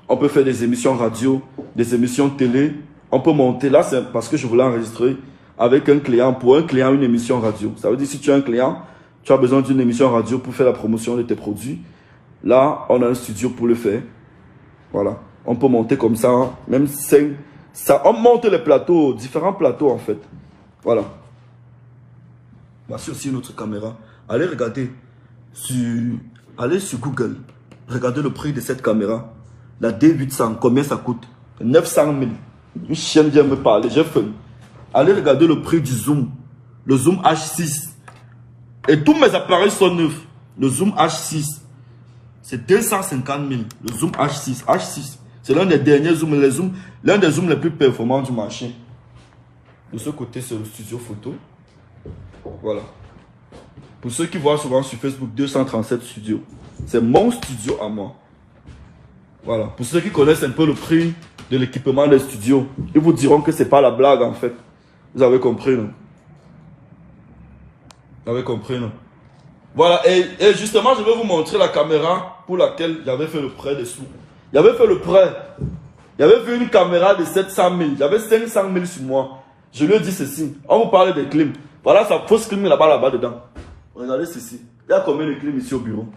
on peut faire des émissions radio, des émissions télé. On peut monter. Là, c'est parce que je voulais enregistrer avec un client. Pour un client, une émission radio. Ça veut dire, si tu as un client, tu as besoin d'une émission radio pour faire la promotion de tes produits. Là, on a un studio pour le faire. Voilà. On peut monter comme ça. Hein. Même 5. Ça, on monte les plateaux, différents plateaux en fait. Voilà. Voici aussi notre caméra. Allez regarder. Allez sur Google. Regardez le prix de cette caméra. La D800. Combien ça coûte? 900 000. Une chienne vient me parler. J'ai faim. Allez regarder le prix du zoom. Le zoom H6. Et tous mes appareils sont neufs. Le zoom H6. C'est 250 000. Le zoom H6. H6. C'est l'un des derniers zooms. L'un des zooms les plus performants du marché. De ce côté, c'est le studio photo. Voilà. Pour ceux qui voient souvent sur Facebook, 237 studios. C'est mon studio à moi. Voilà. Pour ceux qui connaissent un peu le prix de l'équipement des studios, ils vous diront que c'est pas la blague en fait. Vous avez compris, non? Vous avez compris, non? Voilà. Et justement, je vais vous montrer la caméra pour laquelle j'avais fait le prêt des sous. J'avais fait le prêt. J'avais vu une caméra de 700 000. J'avais 500 000 sur moi. Je lui ai dit ceci. On vous parlait des clims. Voilà sa fausse clim là-bas dedans. Regardez ceci. Il y a combien de clims ici au bureau?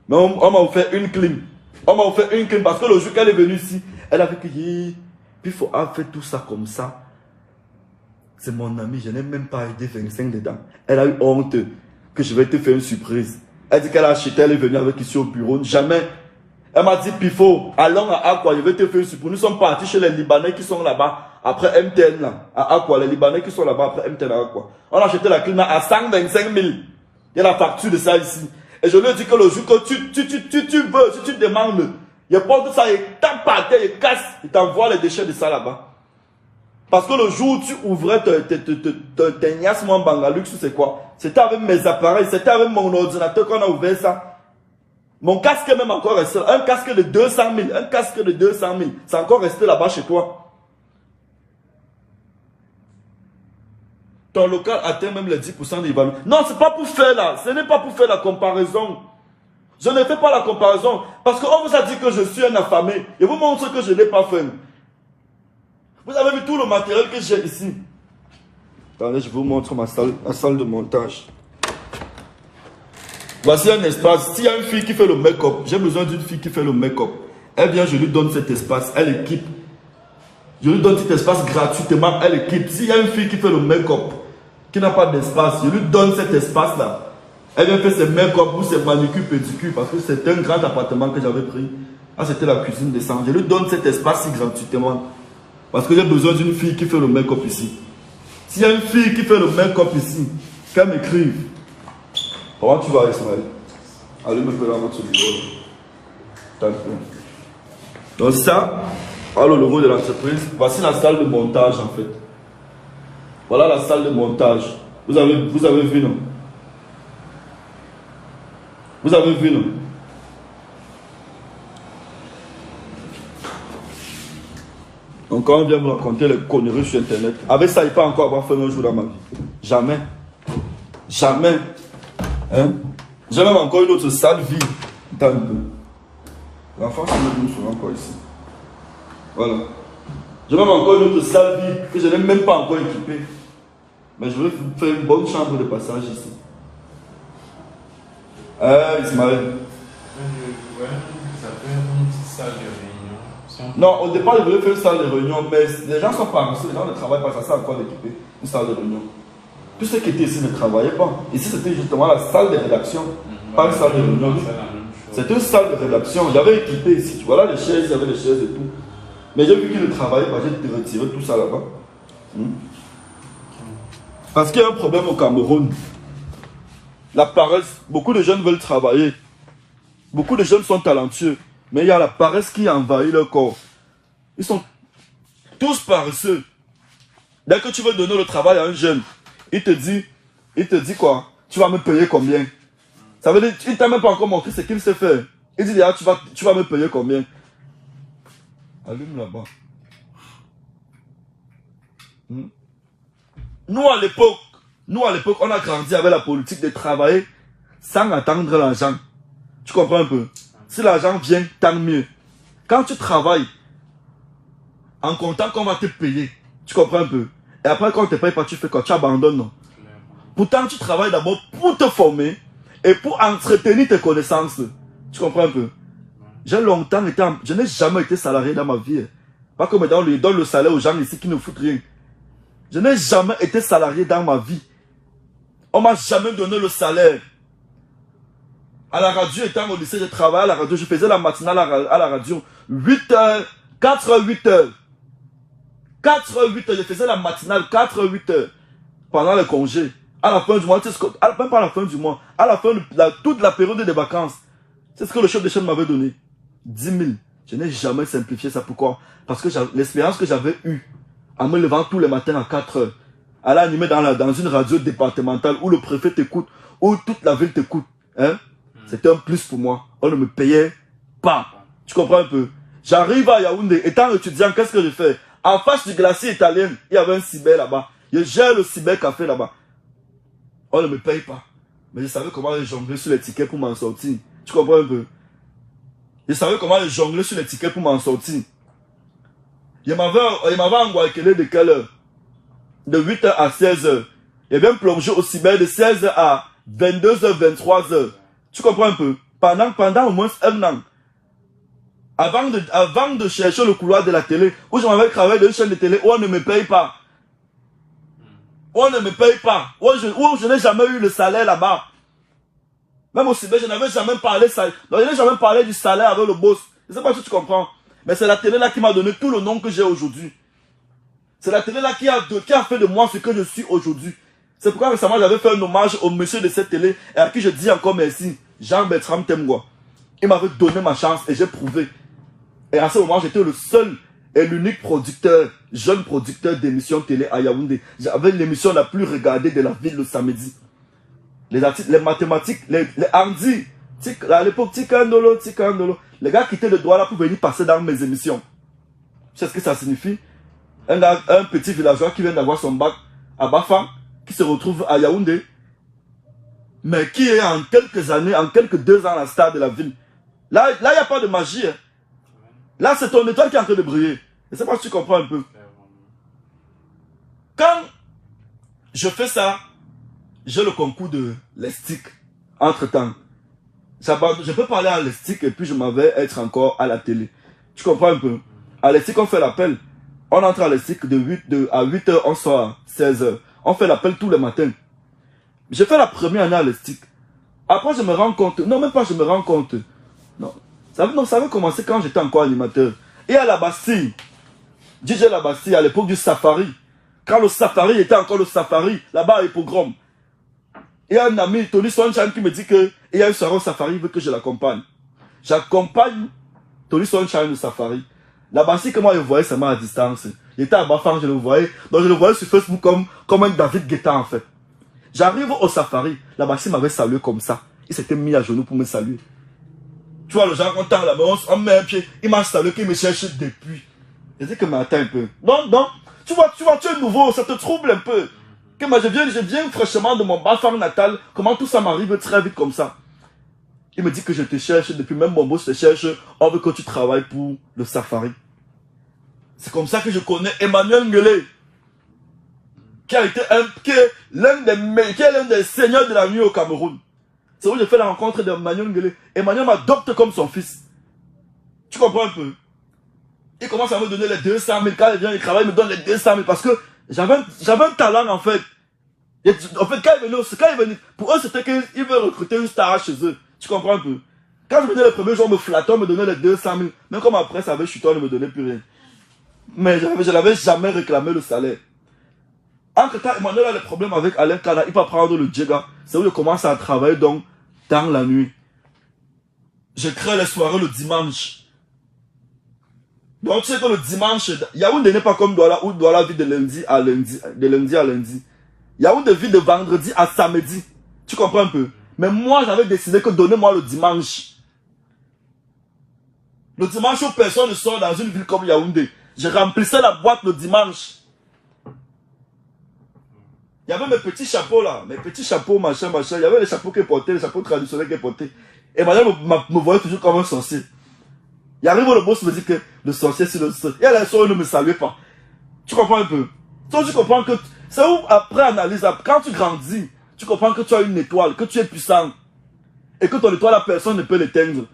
Mais on m'a offert une clim. On m'a offert une clim parce que le jour qu'elle est venue ici, elle avait dit, puis il faut faire tout ça comme ça. C'est mon ami, je n'ai même pas aidé 25 dedans. Elle a eu honte que je vais te faire une surprise. Elle dit qu'elle a acheté, elle est venue avec ici au bureau. Jamais. Elle m'a dit, Pifo, allons à Aqua, je vais te faire une surprise. Nous sommes partis chez les Libanais qui sont là-bas, après MTN, là, à Aqua. Les Libanais qui sont là-bas, après MTN à Aqua. On a acheté la clim à 125 000. Il y a la facture de ça ici. Et je lui ai dit que le jour que tu veux, si tu demandes, il porte ça, il tape par terre, il casse, il t'envoie les déchets de ça là-bas. Parce que le jour où tu ouvrais tes niasmes en Bangalux, c'est quoi? C'était avec mes appareils, c'était avec mon ordinateur qu'on a ouvert ça. Mon casque est même encore resté là. Un casque de 200 000. Un casque de 200 000. C'est encore resté là-bas chez toi. Ton local atteint même les 10% d'évaluation. Non, c'est pas pour faire là. Ce n'est pas pour faire la comparaison. Je ne fais pas la comparaison. Parce qu'on vous a dit que je suis un affamé. Je vous montre que je n'ai pas faim. Vous avez vu tout le matériel que j'ai ici. Attendez, je vous montre ma salle de montage. Voici un espace. S'il y a une fille qui fait le make-up, j'ai besoin d'une fille qui fait le make-up. Eh bien, je lui donne cet espace. Elle équipe. Je lui donne cet espace gratuitement. Elle équipe. S'il y a une fille qui fait le make-up, qui n'a pas d'espace, je lui donne cet espace-là. Elle vient faire ses make-up ou ses manucures, pédicures, parce que c'est un grand appartement que j'avais pris. Ah, c'était la cuisine des sangs. Je lui donne cet espace gratuitement. Parce que j'ai besoin d'une fille qui fait le make-up ici. S'il y a une fille qui fait le make-up ici, qu'elle m'écrive. Comment tu vas, Ismaël? Allez me faire dans votre bureau. Donc ça, voilà le logo de l'entreprise. Voici la salle de montage en fait. Voilà la salle de montage. Vous avez vu, non? Vous avez vu, non? Donc quand on vient me raconter les conneries sur internet, avec ça il ne peut encore avoir fait un jour dans ma vie. Jamais. Jamais. Hein? J'ai même encore une autre salle vide. L'enfant se met souvent encore ici. Voilà. J'ai même encore une autre salle vide que je n'ai même pas encore équipée. Mais je veux faire une bonne chambre de passage ici. Ismaël. Ouais, ça peut être une petite salle de réunion. Non, au départ, je voulais faire une salle de réunion, mais les gens sont paresseux, les gens ne travaillent pas, ça sert à quoi d'équiper une salle de réunion. Tous ceux qui étaient ici ne travaillaient pas. Ici, c'était justement la salle de rédaction, pas une salle de réunion. C'était une salle de rédaction. J'avais équipé ici. Voilà les chaises, il y avait les chaises et tout. Mais j'ai vu qu'ils ne travaillaient pas, j'ai retiré tout ça là-bas. Parce qu'il y a un problème au Cameroun. La paresse, beaucoup de jeunes veulent travailler. Beaucoup de jeunes sont talentueux. Mais il y a la paresse qui envahit leur corps. Ils sont tous paresseux. Dès que tu veux donner le travail à un jeune, il te dit quoi? Tu vas me payer combien? Ça veut dire, il ne t'a même pas encore montré ce qu'il sait faire. Il dit, ah, tu vas me payer combien? Allume là-bas. Nous à l'époque, on a grandi avec la politique de travailler sans attendre l'argent. Tu comprends un peu? Si l'argent vient, tant mieux. Quand tu travailles, en comptant qu'on va te payer, tu comprends un peu? Et après, quand on ne te paye pas, tu fais quoi? Tu abandonnes, non? Pourtant, tu travailles d'abord pour te former et pour entretenir tes connaissances. Tu comprends un peu? J'ai longtemps été... Je n'ai jamais été salarié dans ma vie. Pas comme on lui donne le salaire aux gens ici qui ne foutent rien. Je n'ai jamais été salarié dans ma vie. On ne m'a jamais donné le salaire. À la radio, étant au lycée, je travaillais à la radio. Je faisais la matinale à la radio. 8h, 4h, 8h. 4h, 8h. Je faisais la matinale 4h, 8h. Pendant le congé. À la fin du mois, même pas à la fin du mois. À la fin de toute la période des vacances. C'est ce que le chef de chaîne m'avait donné. 10 000. Je n'ai jamais simplifié ça. Pourquoi? Parce que l'expérience que j'avais eue en me levant tous les matins à 4 heures, à l'animer dans une radio départementale où le préfet t'écoute, où toute la ville t'écoute. Hein? C'était un plus pour moi. On ne me payait pas. Tu comprends un peu? J'arrive à Yaoundé, étant étudiant, qu'est-ce que je fais? En face du glacier italien, il y avait un cyber là-bas. Je gère le cybercafé là-bas. On ne me paye pas. Mais je savais comment jongler sur les tickets pour m'en sortir. Tu comprends un peu? Je savais comment jongler sur les tickets pour m'en sortir. Il m'avait envoyé de quelle heure? De 8h à 16h. Il bien plongé au cyber de 16h à 22h, 23h. Tu comprends un peu? Pendant au moins un an. Avant de chercher le couloir de la télé, où je m'avais travaillé dans une chaîne de télé, où on ne me paye pas. Où on ne me paye pas. Où je n'ai jamais eu le salaire là-bas. Même au cyber, je n'avais jamais parlé salaire. Donc, je n'ai jamais parlé du salaire avec le boss. Je ne sais pas si tu comprends. Mais c'est la télé là qui m'a donné tout le nom que j'ai aujourd'hui. C'est la télé là qui a fait de moi ce que je suis aujourd'hui. C'est pourquoi récemment j'avais fait un hommage au monsieur de cette télé et à qui je dis encore merci. Jean-Bertrand Temgwa. Il m'avait donné ma chance et j'ai prouvé. Et à ce moment, j'étais le seul et l'unique producteur, jeune producteur d'émissions télé à Yaoundé. J'avais l'émission la plus regardée de la ville le samedi. Les mathématiques, les hardis. À l'époque, Tikandolo. Les gars quittaient le droit là pour venir passer dans mes émissions. Tu sais ce que ça signifie? Un petit villageois qui vient d'avoir son bac à Bafang, qui se retrouve à Yaoundé, mais qui est en quelques années, en quelques 2 ans à la star de la ville. Là, il n'y a pas de magie. Hein. Là, c'est ton étoile qui est en train de briller. Je ne sais pas si tu comprends un peu. Quand je fais ça, j'ai le concours de l'ESTIC. Entre-temps. Je peux parler à l'ESTIC et puis je m'en vais être encore à la télé. Tu comprends un peu? À l'ESTIC, on fait l'appel. On entre à l'ESTIC à 8h, on sort à 16h. On fait l'appel tous les matins. J'ai fait la première année à l'ESTIC. Après, je me rends compte. Non, même pas je me rends compte. Non. Ça avait commencé quand j'étais encore animateur. Et à la Bastille, DJ La Bastille, à l'époque du Safari. Quand le Safari était encore le Safari, là-bas à Hippogrome. Il y a un ami, Tony Sunshine, qui me dit qu'il y a une soirée au Safari, il veut que je l'accompagne. J'accompagne Tony Sunshine au Safari. La Bastille, comment il voyait seulement à distance. Il était à Bafang, je le voyais. Donc je le voyais sur Facebook comme un David Guetta en fait. J'arrive au Safari, la Bastille m'avait salué comme ça. Il s'était mis à genoux pour me saluer. Tu vois, le genre, on tend la main, on met un pied, il m'a salué, qu'il me cherche depuis. Je dis que mais attends un peu. Non, tu vois, tu es nouveau, ça te trouble un peu. Que moi, je viens fraîchement de mon Bafang natal, comment tout ça m'arrive très vite comme ça. Il me dit que je te cherche, depuis même mon boss te cherche, on veut que tu travailles pour le Safari. C'est comme ça que je connais Emmanuel Ngele, qui est l'un des seigneurs de la nuit au Cameroun. C'est où j'ai fait la rencontre d'Emmanuel Ngele. Emmanuel m'adopte comme son fils. Tu comprends un peu? Il commence à me donner les 200 000. Quand il vient, il travaille, il me donne les 200 000 parce que j'avais un talent en fait. En fait, quand il venait, pour eux, c'était qu'ils veulent recruter une star chez eux. Tu comprends un peu? Quand je venais le premier jour, on me flattait, on me donnait les 200 000. Même comme après, ça avait chuté, on ne me donnait plus rien. Mais je n'avais jamais réclamé le salaire. Entre temps, Emmanuel a le problème avec Alain Kana. Il peut prendre le Djega. C'est où je commence à travailler donc dans la nuit. Je crée les soirées le dimanche. Donc tu sais que le dimanche, Yaoundé n'est pas comme Douala, où Douala vit de lundi à lundi. Yaoundé vit de vendredi à samedi. Tu comprends un peu? Mais moi, j'avais décidé que donnez-moi le dimanche. Le dimanche où personne ne sort dans une ville comme Yaoundé. Je remplissais la boîte le dimanche. Il y avait mes petits chapeaux là, mes petits chapeaux, machin. Il y avait les chapeaux qu'ils portaient, les chapeaux traditionnels qu'ils portaient. Et madame me voyait toujours comme un sorcier. Il arrive où le boss me dit que le sorcier c'est le sorcier. Et elle ne me saluait pas. Tu comprends un peu? Donc tu comprends que c'est où après analyse, quand tu grandis, tu comprends que tu as une étoile, que tu es puissant. Et que ton étoile, la personne ne peut l'éteindre.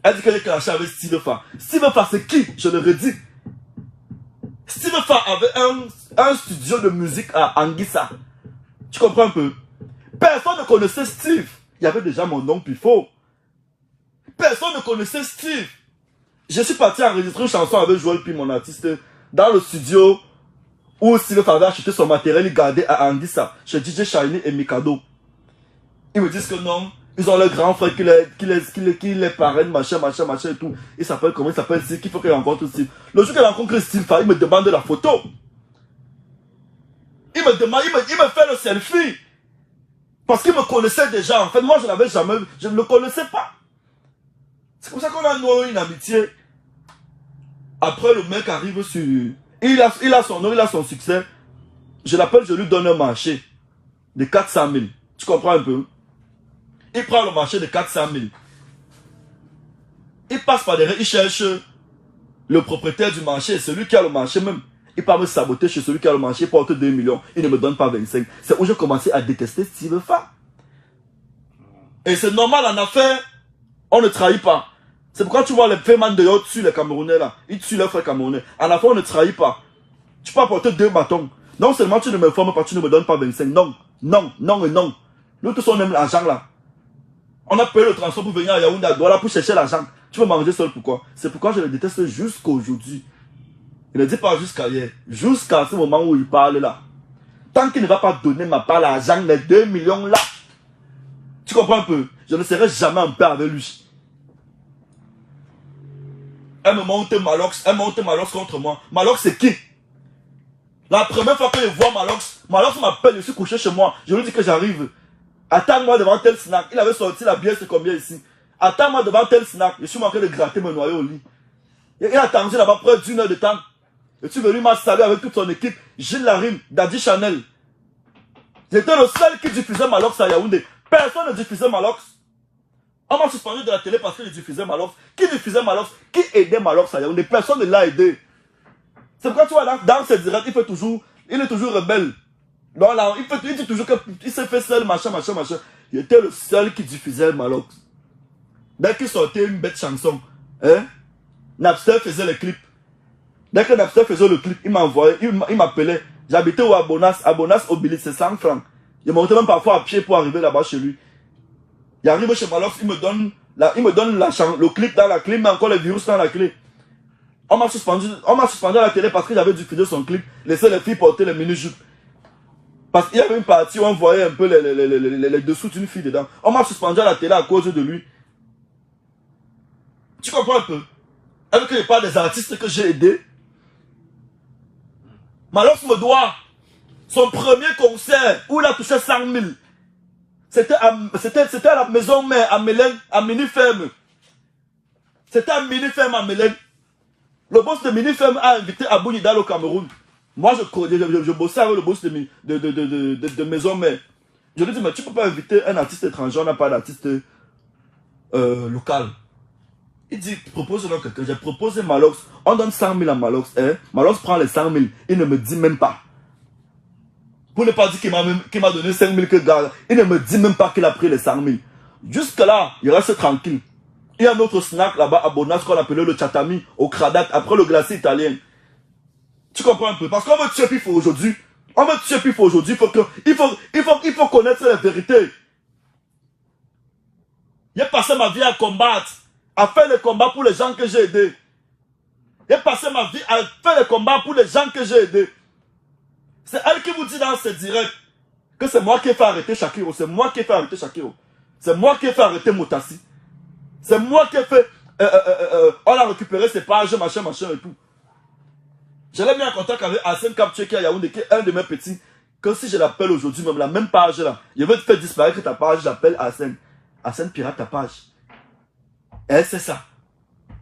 Elle dit qu'elle est clashée avec Steve Fa. Steve Fa c'est qui? Je le redis. Steve Fa avait un studio de musique à Anguissa. Tu comprends un peu? Personne ne connaissait Steve. Il y avait déjà mon nom Pifo. Personne ne connaissait Steve. Je suis parti enregistrer une chanson avec Joël Pi, mon artiste, dans le studio où Steve Fa avait acheté son matériel, il gardait à Anguissa, chez DJ Shiny et Mikado. Ils me disent que non, ils ont leur grand frère qui les parraine, machin et tout. Il s'appelle comment? Il s'appelle Steve, qu'il faut qu'il rencontre Steve. Le jour qu'il rencontre Steve, il me demande la photo. Il me fait le selfie. Parce qu'il me connaissait déjà. En fait, moi, je ne le connaissais pas. C'est comme ça qu'on a noué une amitié. Après, le mec arrive sur... Il a son nom, il a son succès. Je l'appelle, je lui donne un marché de 400 000. Tu comprends un peu? Il prend le marché de 400 000. Il passe par derrière, il cherche le propriétaire du marché, celui qui a le marché même. Il part me saboter chez celui qui a le marché, il porte 2 millions, il ne me donne pas 25. C'est où j'ai commencé à détester Steve Fa. Et c'est normal en affaires, on ne trahit pas. C'est pourquoi tu vois les paiements de haut tuent les Camerounais là. Ils tuent leurs frères Camerounais. En affaires, on ne trahit pas. Tu peux apporter 2 bâtons. Non seulement tu ne m'informes pas, tu ne me donnes pas 25. Non, non, non et non. Nous tous on aime l'argent là. On a payé le transport pour venir à Yaoundé, à Douala pour chercher l'argent. Tu veux manger seul pourquoi? C'est pourquoi je le déteste jusqu'à aujourd'hui. Il ne dit pas jusqu'à hier. Jusqu'à ce moment où il parle là. Tant qu'il ne va pas donner ma part l'argent, les 2 millions là. Tu comprends un peu? Je ne serai jamais en paix avec lui. Elle me monte Malox contre moi. Malox c'est qui? La première fois que je vois Malox m'appelle, je suis couché chez moi. Je lui dis que j'arrive. Attends-moi devant tel snack. Il avait sorti la bière, c'est combien ici? Attends-moi devant tel snack. Je suis manqué de gratter, me noyer au lit. Il a attendu là-bas près d'1 heure de temps. Je suis venu, m'a salué avec toute son équipe. Gilles Larime, Daddy Chanel. J'étais le seul qui diffusait Malox à Yaoundé. Personne ne diffusait Malox. On m'a suspendu de la télé parce que je diffusais Malox. Qui diffusait Malox? Qui aidait Malox à Yaoundé? Personne ne l'a aidé. C'est pourquoi tu vois là, dans ses directs, il est toujours rebelle. Non, là, il dit toujours qu'il s'est fait seul, machin. Il était le seul qui diffusait Malox. Dès qu'il sortait une bête chanson, hein, Napster faisait le clip. Dès que Napster faisait le clip, il m'envoyait, il m'appelait. J'habitais au Abonas Obélis, c'est 100 francs. Il montait même parfois à pied pour arriver là-bas chez lui. Il arrive chez Malox, il me donne le clip dans la clé, mais encore les virus dans la clé. On m'a suspendu à la télé parce que j'avais diffusé son clip, laisser les filles porter les mini-jupes. Parce qu'il y avait une partie où on voyait un peu les dessous d'une fille dedans. On m'a suspendu à la télé à cause de lui. Tu comprends un peu? Avec les pas des artistes que j'ai aidés. Malox me doit son premier concert où il a touché 100 000. C'était à la maison mère, à Mélène, à Mini-Ferme. C'était à Mini-Ferme à Mélène. Le boss de Mini-Ferme a invité Abou Nidal au Cameroun. Moi, je bossais avec le boss de maison mère. Je lui ai dit, mais tu ne peux pas inviter un artiste étranger, on n'a pas d'artiste local. Il dit, propose-le quelqu'un. J'ai proposé Malox. On donne 100 000 à Malox. Hein? Malox prend les 100 000. Il ne me dit même pas. Pour ne pas dire qu'il m'a donné 5 000 que garde. Il ne me dit même pas qu'il a pris les 100 000. Jusque là, il reste tranquille. Il y a un autre snack là-bas à Bonas qu'on appelait le Chatami au Cradat après le glacier italien. Tu comprends un peu? Parce qu'on veut tuer Pifo aujourd'hui. On veut tuer Pifo aujourd'hui. Il faut connaître les vérités. J'ai passé ma vie à combattre, à faire les combats pour les gens que j'ai aidés. J'ai passé ma vie à faire les combats pour les gens que j'ai aidés. C'est elle qui vous dit dans ce direct que c'est moi qui ai fait arrêter Shakiro. C'est moi qui ai fait arrêter Shakiro. C'est moi qui ai fait arrêter Motassi. C'est moi qui ai fait... on a récupéré ses pages, machin et tout. Je l'ai mis en contact avec Arsène Kapche qui est à Yaoundé, qui est un de mes petits. Que si je l'appelle aujourd'hui, même la même page là, il veut te faire disparaître ta page, j'appelle Arsène. Arsène pirate ta page. Elle, c'est ça.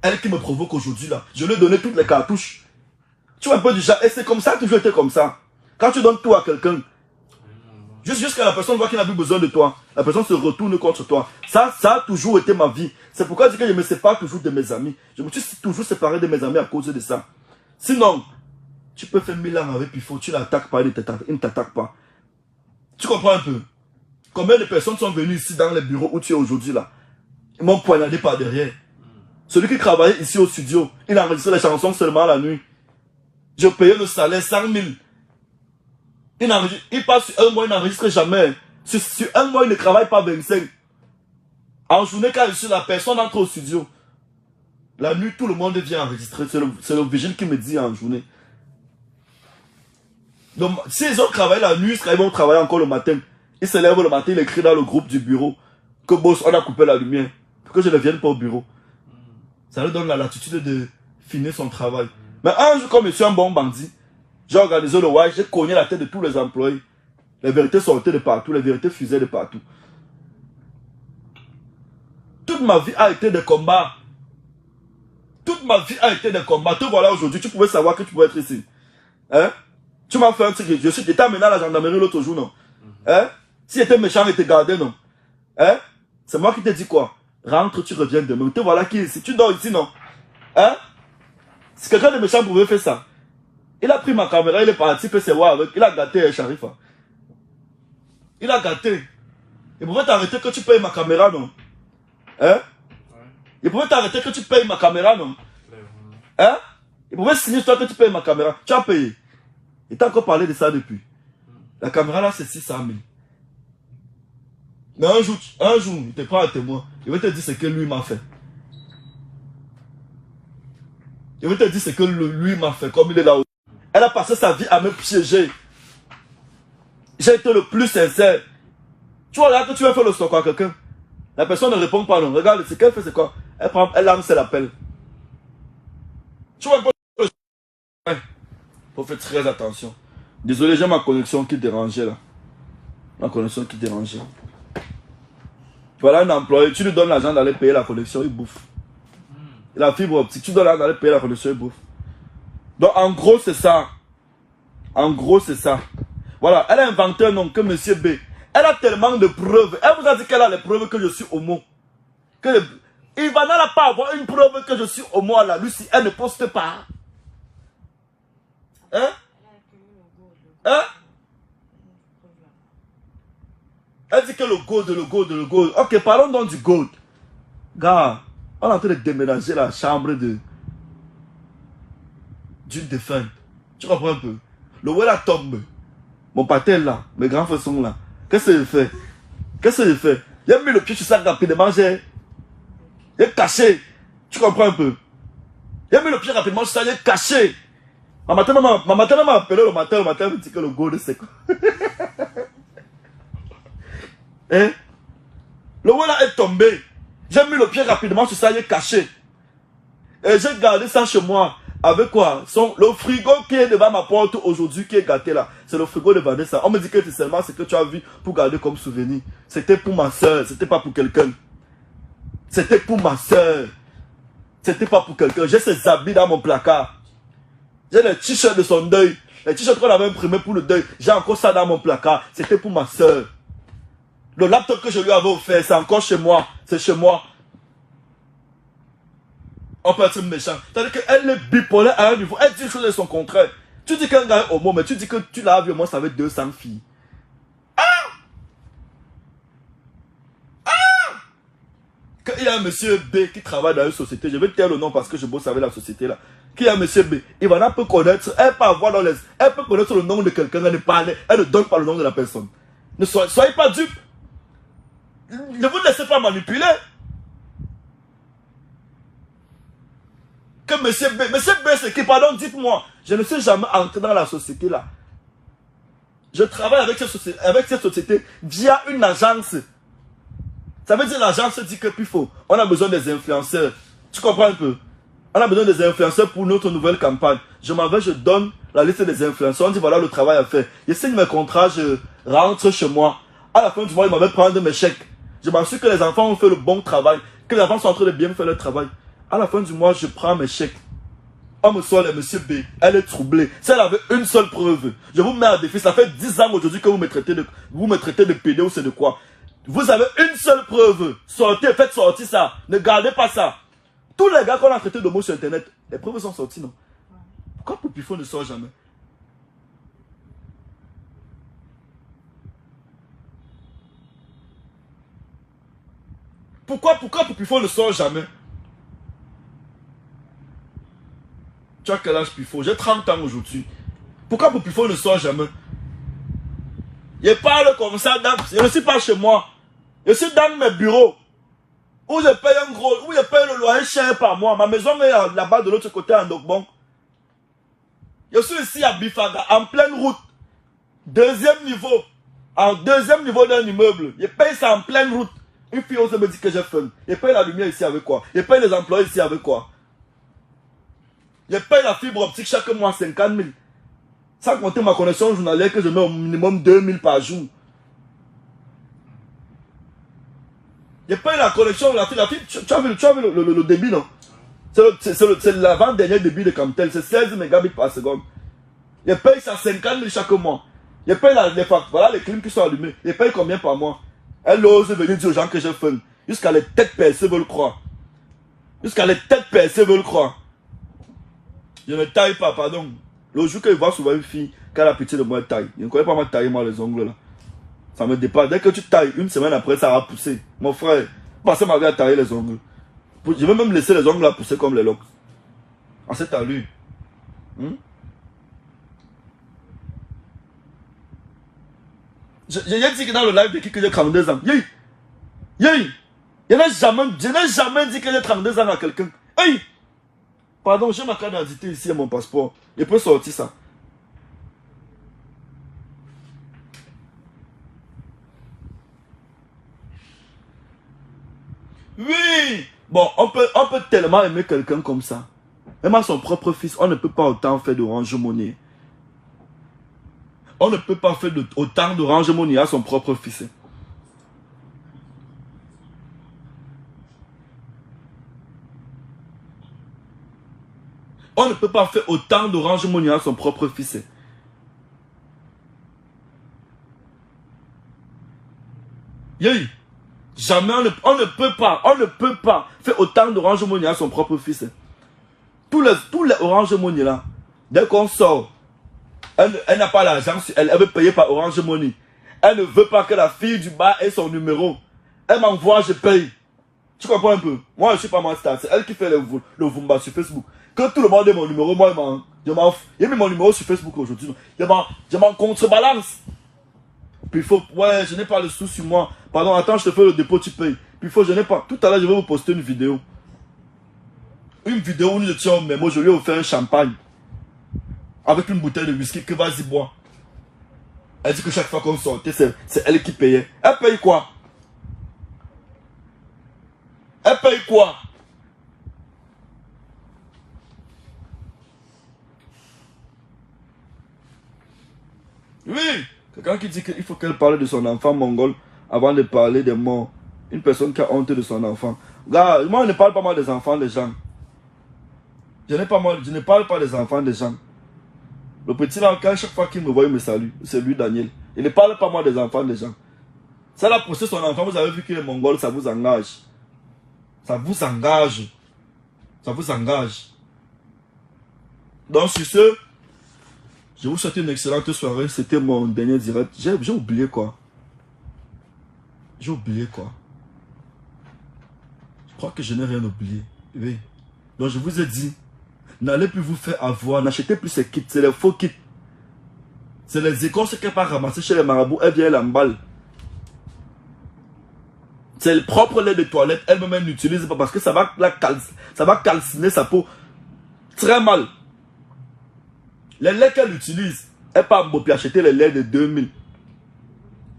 Elle qui me provoque aujourd'hui là. Je lui ai donné toutes les cartouches. Tu vois un peu du genre, et c'est comme ça, toujours été comme ça. Quand tu donnes tout à quelqu'un, jusqu'à la personne voit qu'il n'a plus besoin de toi, la personne se retourne contre toi. Ça a toujours été ma vie. C'est pourquoi je dis que je me sépare toujours de mes amis. Je me suis toujours séparé de mes amis à cause de ça. Sinon, tu peux faire 1000 ans avec Pifo, tu l'attaques pas, il ne t'attaque pas. Tu comprends un peu? Combien de personnes sont venues ici dans les bureaux où tu es aujourd'hui là? Ils m'ont poignardé par derrière. Celui qui travaillait ici au studio, il enregistrait les chansons seulement la nuit. Je payais le salaire 100 000. Il passe sur un mois, il n'enregistre jamais. Sur un mois, il ne travaille pas 25. En journée, quand je suis la personne entre au studio. La nuit, tout le monde vient enregistrer. C'est le vigile qui me dit en journée. Donc, si ils ont travaillé la nuit, ils vont travailler encore le matin. Ils se lèvent le matin, ils écrivent dans le groupe du bureau que boss, on a coupé la lumière. Pour que je ne vienne pas au bureau. Ça lui donne la latitude de finir son travail. Mais un jour, comme je suis un bon bandit, j'ai organisé le WAI, j'ai cogné la tête de tous les employés. Les vérités sortaient de partout, les vérités fusaient de partout. Toute ma vie a été des combats. Toute ma vie a été des combats. Te voilà aujourd'hui, tu pouvais savoir que tu pouvais être ici. Hein? Tu m'as fait un truc, j'étais amené à la gendarmerie l'autre jour, non? Hein? Si j'étais méchant, il te gardait, non? Hein? C'est moi qui t'ai dit quoi? Rentre, tu reviens demain. Te voilà qui est ici. Tu dors ici, non? Hein? Si quelqu'un de méchant pouvait faire ça. Il a pris ma caméra, il est parti, fait ses voix avec. Il a gâté Sharifa. Il a gâté. Il pouvait t'arrêter que tu payes ma caméra, non? Hein? Il pouvait t'arrêter que tu payes ma caméra, non? Hein? Il pouvait signer toi que tu payes ma caméra. Tu as payé. Il t'a encore parlé de ça depuis. La caméra là, c'est 600 000. Mais un jour, il te prend un témoin. Il va te dire ce que lui m'a fait. Il va te dire ce que lui m'a fait, comme il est là. Elle a passé sa vie à me piéger. J'ai été le plus sincère. Tu vois là que tu vas faire le stock à quelqu'un. La personne ne répond pas non. Regarde, ce qu'elle fait, c'est quoi? Elle lance l'appel. Tu vois pas. Faut faire très attention. Désolé, j'ai ma connexion qui dérangeait là. Ma connexion qui dérangeait. Voilà un employé, tu lui donnes l'argent d'aller payer la connexion, il bouffe. Et la fibre optique, tu donnes l'argent d'aller payer la connexion, il bouffe. Donc en gros, c'est ça. En gros, c'est ça. Voilà, elle a inventé un nom que Monsieur B. Elle a tellement de preuves. Elle vous a dit qu'elle a les preuves que je suis homo. Il va n'allait pas avoir une preuve que je suis homo à la Lucie. Si elle ne poste pas. Hein? Hein? Elle dit que le gold. Ok, parlons donc du gold. Gars, on est en train de déménager la chambre d'une défunte. Tu comprends un peu? Le voilà tombe. Mon patel là, mes grands frères sont là. Qu'est-ce que je fais? Qu'est-ce que je fais? J'ai mis le pied sur ça rapidement, j'ai caché. Tu comprends un peu? J'ai mis le pied rapidement sur ça, j'ai caché. Ma matin m'a appelé le matin elle me dit que le gold c'est quoi? Hein? Le voilà est tombé. J'ai mis le pied rapidement sur ça, j'ai caché. Et j'ai gardé ça chez moi. Avec quoi? Le frigo qui est devant ma porte aujourd'hui, qui est gâté là. C'est le frigo de Vanessa. On me dit que c'est seulement ce que tu as vu pour garder comme souvenir. C'était pour ma soeur, c'était pas pour quelqu'un. C'était pour ma soeur. C'était pas pour quelqu'un. J'ai ses habits dans mon placard. J'ai les t-shirts de son deuil. Les t-shirts qu'on avait imprimés pour le deuil. J'ai encore ça dans mon placard. C'était pour ma soeur. Le laptop que je lui avais offert, c'est encore chez moi. C'est chez moi. On peut être méchant. C'est-à-dire qu'elle est bipolaire à un niveau. Elle dit une chose et son contraire. Tu dis qu'un gars est homo, mais tu dis que tu l'as vu au moins avec 200 filles. Quand il y a un monsieur B qui travaille dans une société, je vais taire le nom parce que je bosse avec la société là. Qu'il y a un monsieur B, Ivana peut connaître, elle peut avoir dans les, elle peut connaître le nom de quelqu'un, elle ne donne pas le nom de la personne. Ne soyez pas dupes. Ne vous laissez pas manipuler. Que monsieur B, c'est qui, pardon, dites-moi, je ne suis jamais entré dans la société là. Je travaille avec cette société via une agence. Ça veut dire l'agence dit que puis faut, on a besoin des influenceurs. Tu comprends un peu? On a besoin des influenceurs pour notre nouvelle campagne. Je m'en vais, je donne la liste des influenceurs. On dit voilà le travail à faire. Je signe mes contrats, je rentre chez moi. À la fin du mois, ils m'avaient prendre mes chèques. Je m'assure que les enfants ont fait le bon travail, que les enfants sont en train de bien faire leur travail. À la fin du mois, je prends mes chèques. On me sort les monsieur B, elle est troublée. Si elle avait une seule preuve, je vous mets à défi. Ça fait 10 ans aujourd'hui que vous me traitez de pédé ou c'est de quoi? Vous avez une seule preuve. Sortez, faites sortir ça. Ne gardez pas ça. Tous les gars qu'on a traités de mots sur internet, les preuves sont sorties, non? Pourquoi Poupifon ne sort jamais? Pourquoi Poupifon ne sort jamais? Tu as quel âge Pifo? J'ai 30 ans aujourd'hui. Pourquoi Poupifon ne sort jamais? Je parle comme ça, je ne suis pas chez moi. Je suis dans mes bureaux. Où je paye où je paye le loyer cher par mois. Ma maison est là-bas de l'autre côté en Dogbon. Je suis ici à Bifaga, en pleine route. Deuxième niveau. En deuxième niveau d'un immeuble. Je paye ça en pleine route. Une fille ose me dit que j'ai faim. Je paye la lumière ici avec quoi? Je paye les employés ici avec quoi? Je paye la fibre optique chaque mois 50 000. Sans compter ma connexion journalière que je mets au minimum 2 000 par jour. Je paye la connexion, la fibre, tu as vu le débit, non? C'est l'avant-dernier débit de Camtel, c'est 16 mégabits par seconde. Je paye ça 50 000 chaque mois. Je paye voilà les clims qui sont allumés. Je paye combien par mois? Elle ose venir dire aux gens que j'ai faim. Jusqu'à les têtes percées veulent croire. Jusqu'à les têtes percées veulent croire. Je ne taille pas, pardon. Le jour que je vois souvent une fille qui a la pitié de moi, elle taille. Je ne connais pas moi tailler moi les ongles là. Ça me dépasse. Dès que tu tailles, une semaine après, ça va pousser. Mon frère, passez ma vie à tailler les ongles. Je vais même laisser les ongles là pousser comme les locks. En cette allure. J'ai dit que dans le live de qui que j'ai 32 ans. Je n'ai jamais dit que j'ai 32 ans à quelqu'un. Hey! Pardon, j'ai ma carte d'identité ici et mon passeport. Je peux sortir ça. Oui! Bon, on peut tellement aimer quelqu'un comme ça. Même à son propre fils, on ne peut pas autant faire d'Orange Money. On ne peut pas faire autant d'Orange Money à son propre fils. On ne peut pas faire autant d'Orange Money à son propre fils. Yay! Jamais on ne peut pas faire autant d'Orange Money à son propre fils. Tous les Orange Money là, dès qu'on sort, elle n'a pas l'argent, elle veut payer par Orange Money. Elle ne veut pas que la fille du bas ait son numéro. Elle m'envoie, je paye. Tu comprends un peu? Moi, je ne suis pas ma star. C'est elle qui fait le Vumba sur Facebook. Que tout le monde ait mon numéro, moi, j'ai mis mon numéro sur Facebook aujourd'hui. Je m'en contrebalance. Puis il faut, ouais, je n'ai pas le sou sur moi. Pardon, attends, je te fais le dépôt, tu payes. Puis il faut, je n'ai pas. Tout à l'heure, je vais vous poster une vidéo. Une vidéo où je tiens au mémo, je lui ai offert un champagne. Avec une bouteille de whisky que vas-y boire. Elle dit que chaque fois qu'on sortait, c'est elle qui payait. Elle paye quoi? Elle paye quoi? Oui! Quelqu'un qui dit qu'il faut qu'elle parle de son enfant mongol avant de parler des morts. Une personne qui a honte de son enfant. Regarde, moi je ne parle pas mal des enfants des gens. Je ne parle pas des enfants des gens. Le petit là, chaque fois qu'il me voit, il me salue. C'est lui, Daniel. Il ne parle pas moi des enfants des gens. Ça l'a poussé son enfant, vous avez vu qu'il est mongol, ça vous engage. Ça vous engage. Ça vous engage. Donc sur ce, je vous souhaite une excellente soirée. C'était mon dernier direct. J'ai oublié quoi. J'ai oublié quoi. Je crois que je n'ai rien oublié. Oui. Donc je vous ai dit, n'allez plus vous faire avoir, n'achetez plus ces kits, c'est les faux kits. C'est les écorces qu'elle va ramasser chez les marabouts, elle vient l'emballe. C'est le propre lait de toilette, elle-même n'utilise pas parce que ça va calciner sa peau très mal. Les laits qu'elle utilise, elle part pour acheter les laits de 2000.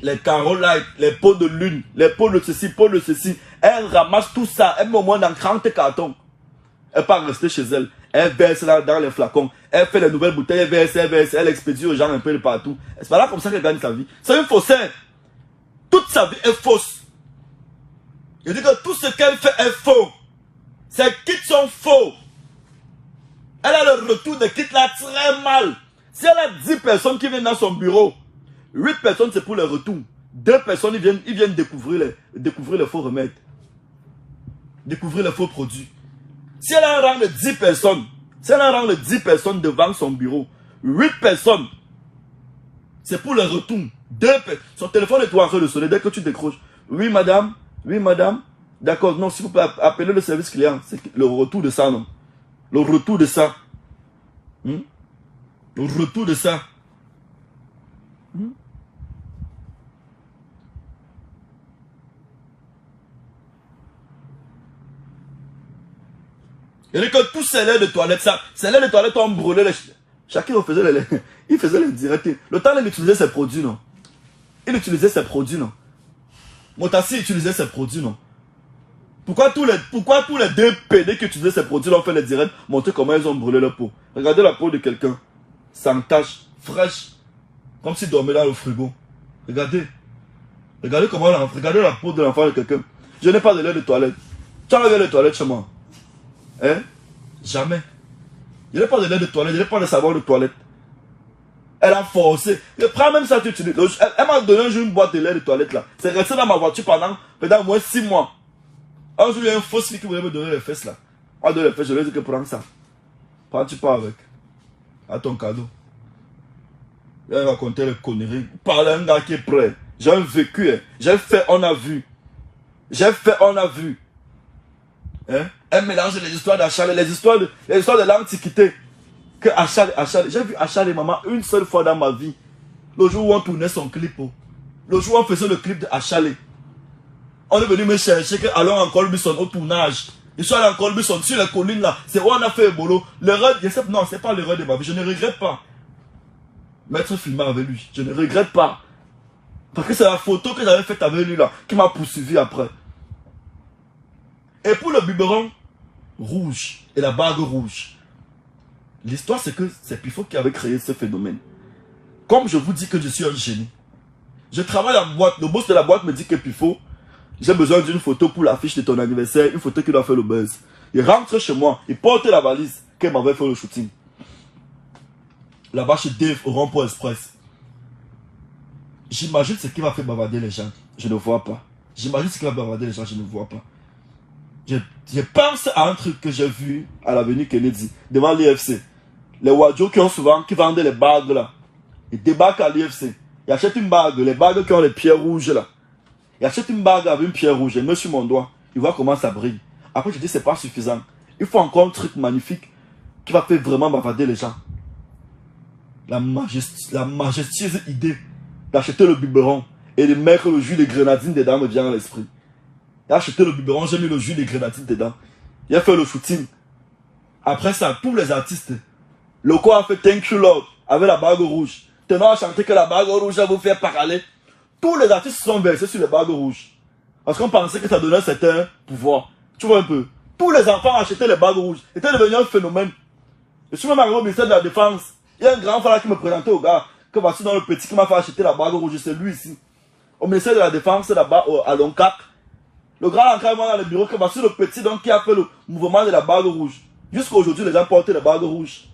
Les Carolite, les pots de lune, les pots de ceci, pots de ceci. Elle ramasse tout ça, elle met au moins dans 30 cartons. Elle part rester chez elle. Elle verse là dans les flacons. Elle fait les nouvelles bouteilles, elle verse, elle expédie aux gens un peu de partout. C'est pas là comme ça qu'elle gagne sa vie. C'est une faussaire. Toute sa vie est fausse. Je dis que tout ce qu'elle fait est faux. Ses kits sont faux. Elle a le retour de kits là très mal. Si elle a 10 personnes qui viennent dans son bureau, 8 personnes c'est pour le retour. 2 personnes ils viennent découvrir les faux remèdes. Découvrir les faux produits. Si elle a un rang de 10 personnes, si elle a un rang de 10 personnes devant son bureau, 8 personnes, c'est pour le retour. Son téléphone est en train de sonner dès que tu décroches. Oui madame, oui madame. D'accord, non, s'il vous plaît, appelez le service client. C'est le retour de ça, non. Le retour de ça. Le retour de ça. Il dit que tous ces laits de toilette, ça, ces laits de toilette ont brûlé les... Chacun faisait les laits. Il faisait les directs. Le temps, il utilisait ses produits, non. Il utilisait ses produits, non. Motassi utilisait ses produits, non. Pourquoi tous les 2 PD qui utilisaient ces produits ont fait les directs, montrer comment ils ont brûlé leur peau. Regardez la peau de quelqu'un. Sans tache, fraîche. Comme s'il dormait dans le frigo. Regardez. Regardez la peau de l'enfant de quelqu'un. Je n'ai pas de lait de toilette. Tu as un lait de toilette chez moi? Hein? Jamais. Je n'ai pas de lait de toilette, je n'ai pas de savon de toilette. Elle a forcé. Prends même ça, tu utilises. Elle m'a donné un jour une boîte de lait de toilette là. C'est resté dans ma voiture pendant au moins 6 mois. Un jour, il y a un faux fille qui voulait me donner les fesses là. On donne les fesses, je lui ai dit que prends ça. Prends, tu pars avec. À ton cadeau. Il va raconter les conneries. Parle à un gars qui est prêt. J'ai un vécu. Hein. J'ai fait, on a vu. J'ai fait, on a vu. Hein? Elle mélange les histoires d'Achal, les histoires de l'Antiquité. Que Achal, j'ai vu Achal et maman une seule fois dans ma vie. Le jour où on tournait son clip. Le jour où on faisait le clip de Achal. On est venu me chercher que allons en Colbison au tournage. Je suis allé en Colbison sur les collines là. C'est où on a fait le boulot. L'erreur, non, c'est pas l'erreur de ma vie. Je ne regrette pas. M'être filmé avec lui. Je ne regrette pas. Parce que c'est la photo que j'avais faite avec lui là qui m'a poursuivi après. Et pour le biberon rouge et la bague rouge, l'histoire c'est que c'est Pifo qui avait créé ce phénomène. Comme je vous dis que je suis un génie. Je travaille en boîte. Le boss de la boîte me dit que Pifo, j'ai besoin d'une photo pour l'affiche de ton anniversaire, une photo qui doit faire le buzz. Il rentre chez moi, il porte la valise qu'elle m'avait fait le shooting. Là-bas chez Dave au rond-point express. J'imagine ce qui va faire bavarder les gens. Je ne vois pas. J'imagine ce qui va bavarder les gens, je ne vois pas. Je pense à un truc que j'ai vu à l'avenue Kennedy, devant l'IFC. Les Wadjo qui vendaient les bagues là. Ils débarquent à l'IFC. Ils achètent une bague, les bagues qui ont les pierres rouges là. Ils achètent une bague avec une pierre rouge, ils mettent sur mon doigt. Ils voient comment ça brille. Après je dis c'est pas suffisant. Il faut encore un truc magnifique qui va faire vraiment bavarder les gens. La majestueuse idée d'acheter le biberon et de mettre le jus de grenadine dedans me vient à l'esprit. J'ai acheté le biberon, j'ai mis le jus de grenadine dedans. J'ai fait le shooting. Après ça, tous les artistes, le corps a fait Thank You Lord avec la bague rouge. Tenant à chanter que la bague rouge va vous faire parler. Tous les artistes sont versés sur les bagues rouges. Parce qu'on pensait que ça donnait un certain pouvoir. Tu vois un peu. Tous les enfants achetaient les bagues rouges. C'était devenu un phénomène. Je suis même arrivé au ministère de la Défense. Il y a un grand frère qui me présentait au gars. Que voici dans le petit qui m'a fait acheter la bague rouge. C'est lui ici. Au ministère de la Défense, là-bas, à Loncac. Le grand encadrement dans le bureau. Que voici le petit donc, qui a fait le mouvement de la bague rouge. Jusqu'à aujourd'hui, les gens portaient les bagues rouges.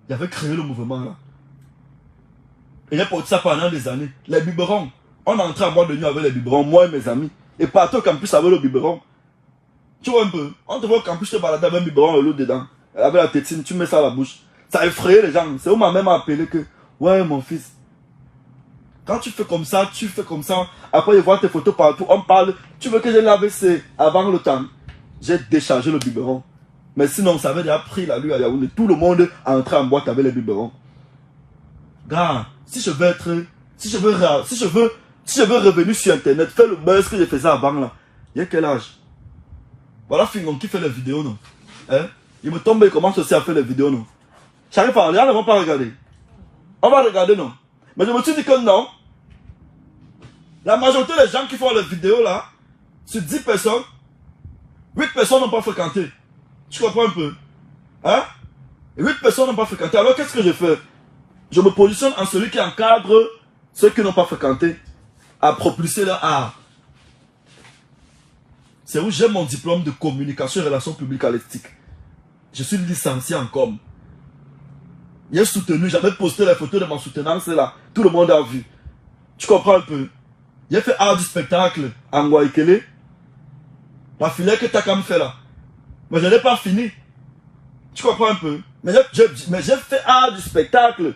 Il avait créé le mouvement là. Et j'ai porté ça pendant des années. Les biberons. On entrait en boîte de nuit avec les biberons, moi et mes amis. Et partout au campus avec le biberon. Tu vois un peu. On te voit au campus te balader avec un biberon et l'eau dedans. Avec la tétine, tu mets ça à la bouche. Ça effraie les gens. C'est où ma mère m'a appelé que, ouais, mon fils. Quand tu fais comme ça, tu fais comme ça. Après, je vois tes photos partout. On parle. Tu veux que je lave avant le temps. J'ai déchargé le biberon. Mais sinon, ça avait déjà pris la nuit à Yaoundé. Tout le monde entré en boîte avec les biberons. Gars, si je veux être, si je veux revenir sur Internet, faire le buzz que je faisais avant là, il y a quel âge? Voilà Fingon qui fait les vidéos, non? Hein? Il me tombe et il commence aussi à faire les vidéos, non? J'arrive pas, les gens ne vont pas regarder. On va regarder, non? Mais je me suis dit que non. La majorité des gens qui font les vidéos là, sur 10 personnes, 8 personnes n'ont pas fréquenté. Tu comprends un peu? Hein? 8 personnes n'ont pas fréquenté. Alors qu'est-ce que je fais? Je me positionne en celui qui encadre ceux qui n'ont pas fréquenté à propulser leur art. C'est où j'ai mon diplôme de communication et relations publiques à l'ESTIC. Je suis licencié en com. J'ai soutenu, j'avais posté les photos de ma soutenance là. Tout le monde a vu. Tu comprends un peu? J'ai fait art du spectacle en Guaïkele. La filet que Takam fait là. Mais je n'ai pas fini. Tu comprends un peu? Mais j'ai fait art du spectacle.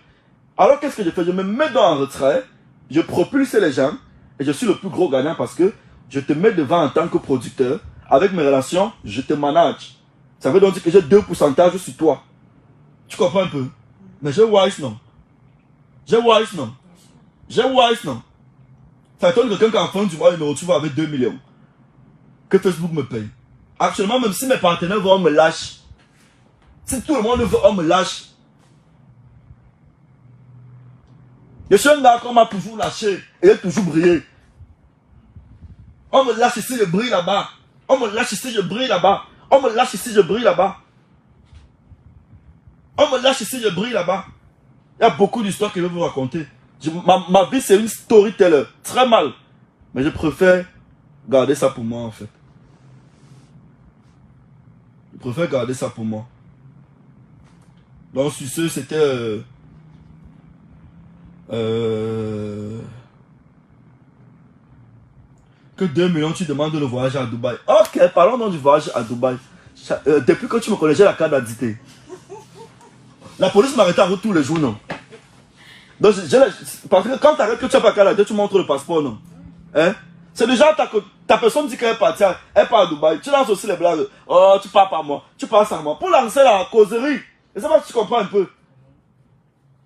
Alors qu'est-ce que je fais? Je me mets dans un retrait, je propulse les gens, et je suis le plus gros gagnant parce que je te mets devant en tant que producteur, avec mes relations, je te manage. Ça veut donc dire que j'ai 2% sur toi. Tu comprends un peu? Mais j'ai Wise non. J'ai Wise non. J'ai Wise non. Ça étonne quelqu'un qu'en fin du mois, il me retrouve avec 2 millions. Que Facebook me paye. Actuellement, même si mes partenaires veulent, on me lâche. Si tout le monde veut, on me lâche. Je suis un gars qu'on m'a toujours lâché et j'ai toujours brillé. On me lâche ici, je brille là-bas. On me lâche ici, je brille là-bas. On me lâche ici, je brille là-bas. On me lâche ici, je brille là-bas. Il y a beaucoup d'histoires que je vais vous raconter. Ma vie, c'est une storyteller. Très mal. Mais je préfère garder ça pour moi, en fait. Je préfère garder ça pour moi. Donc, sur ce, c'était... que 2 millions, tu demandes le voyage à Dubaï. Ok, parlons donc du voyage à Dubaï. Depuis que tu me connais, j'ai la carte d'identité. La police m'arrête en route tous les jours, non? Donc, parce que quand tu arrêtes que tu n'as pas la carte d'identité, tu montres le passeport, non? Hein? C'est déjà ta personne dit qu'elle est partie, elle part à Dubaï. Tu lances aussi les blagues. Oh, tu pars par moi, tu pars sans moi. Pour lancer la causerie. Et c'est pas que tu comprends un peu.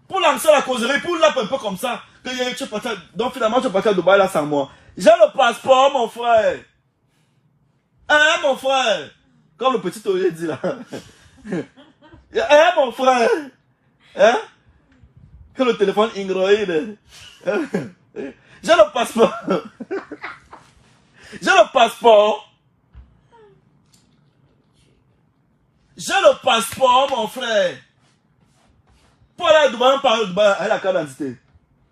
Pour lancer la causerie, pour l'appeler un peu comme ça. Que tu es parti, donc finalement, tu es parti à Dubaï là sans moi. J'ai le passeport, mon frère. Hein, mon frère? Comme le petit Olivier dit là. Hein, mon frère? Hein? Que le téléphone Ingroïde. J'ai le passeport. J'ai le passeport. J'ai le passeport, mon frère. Pour aller à Dubaï, on parle de Dubaï avec la carte d'identité.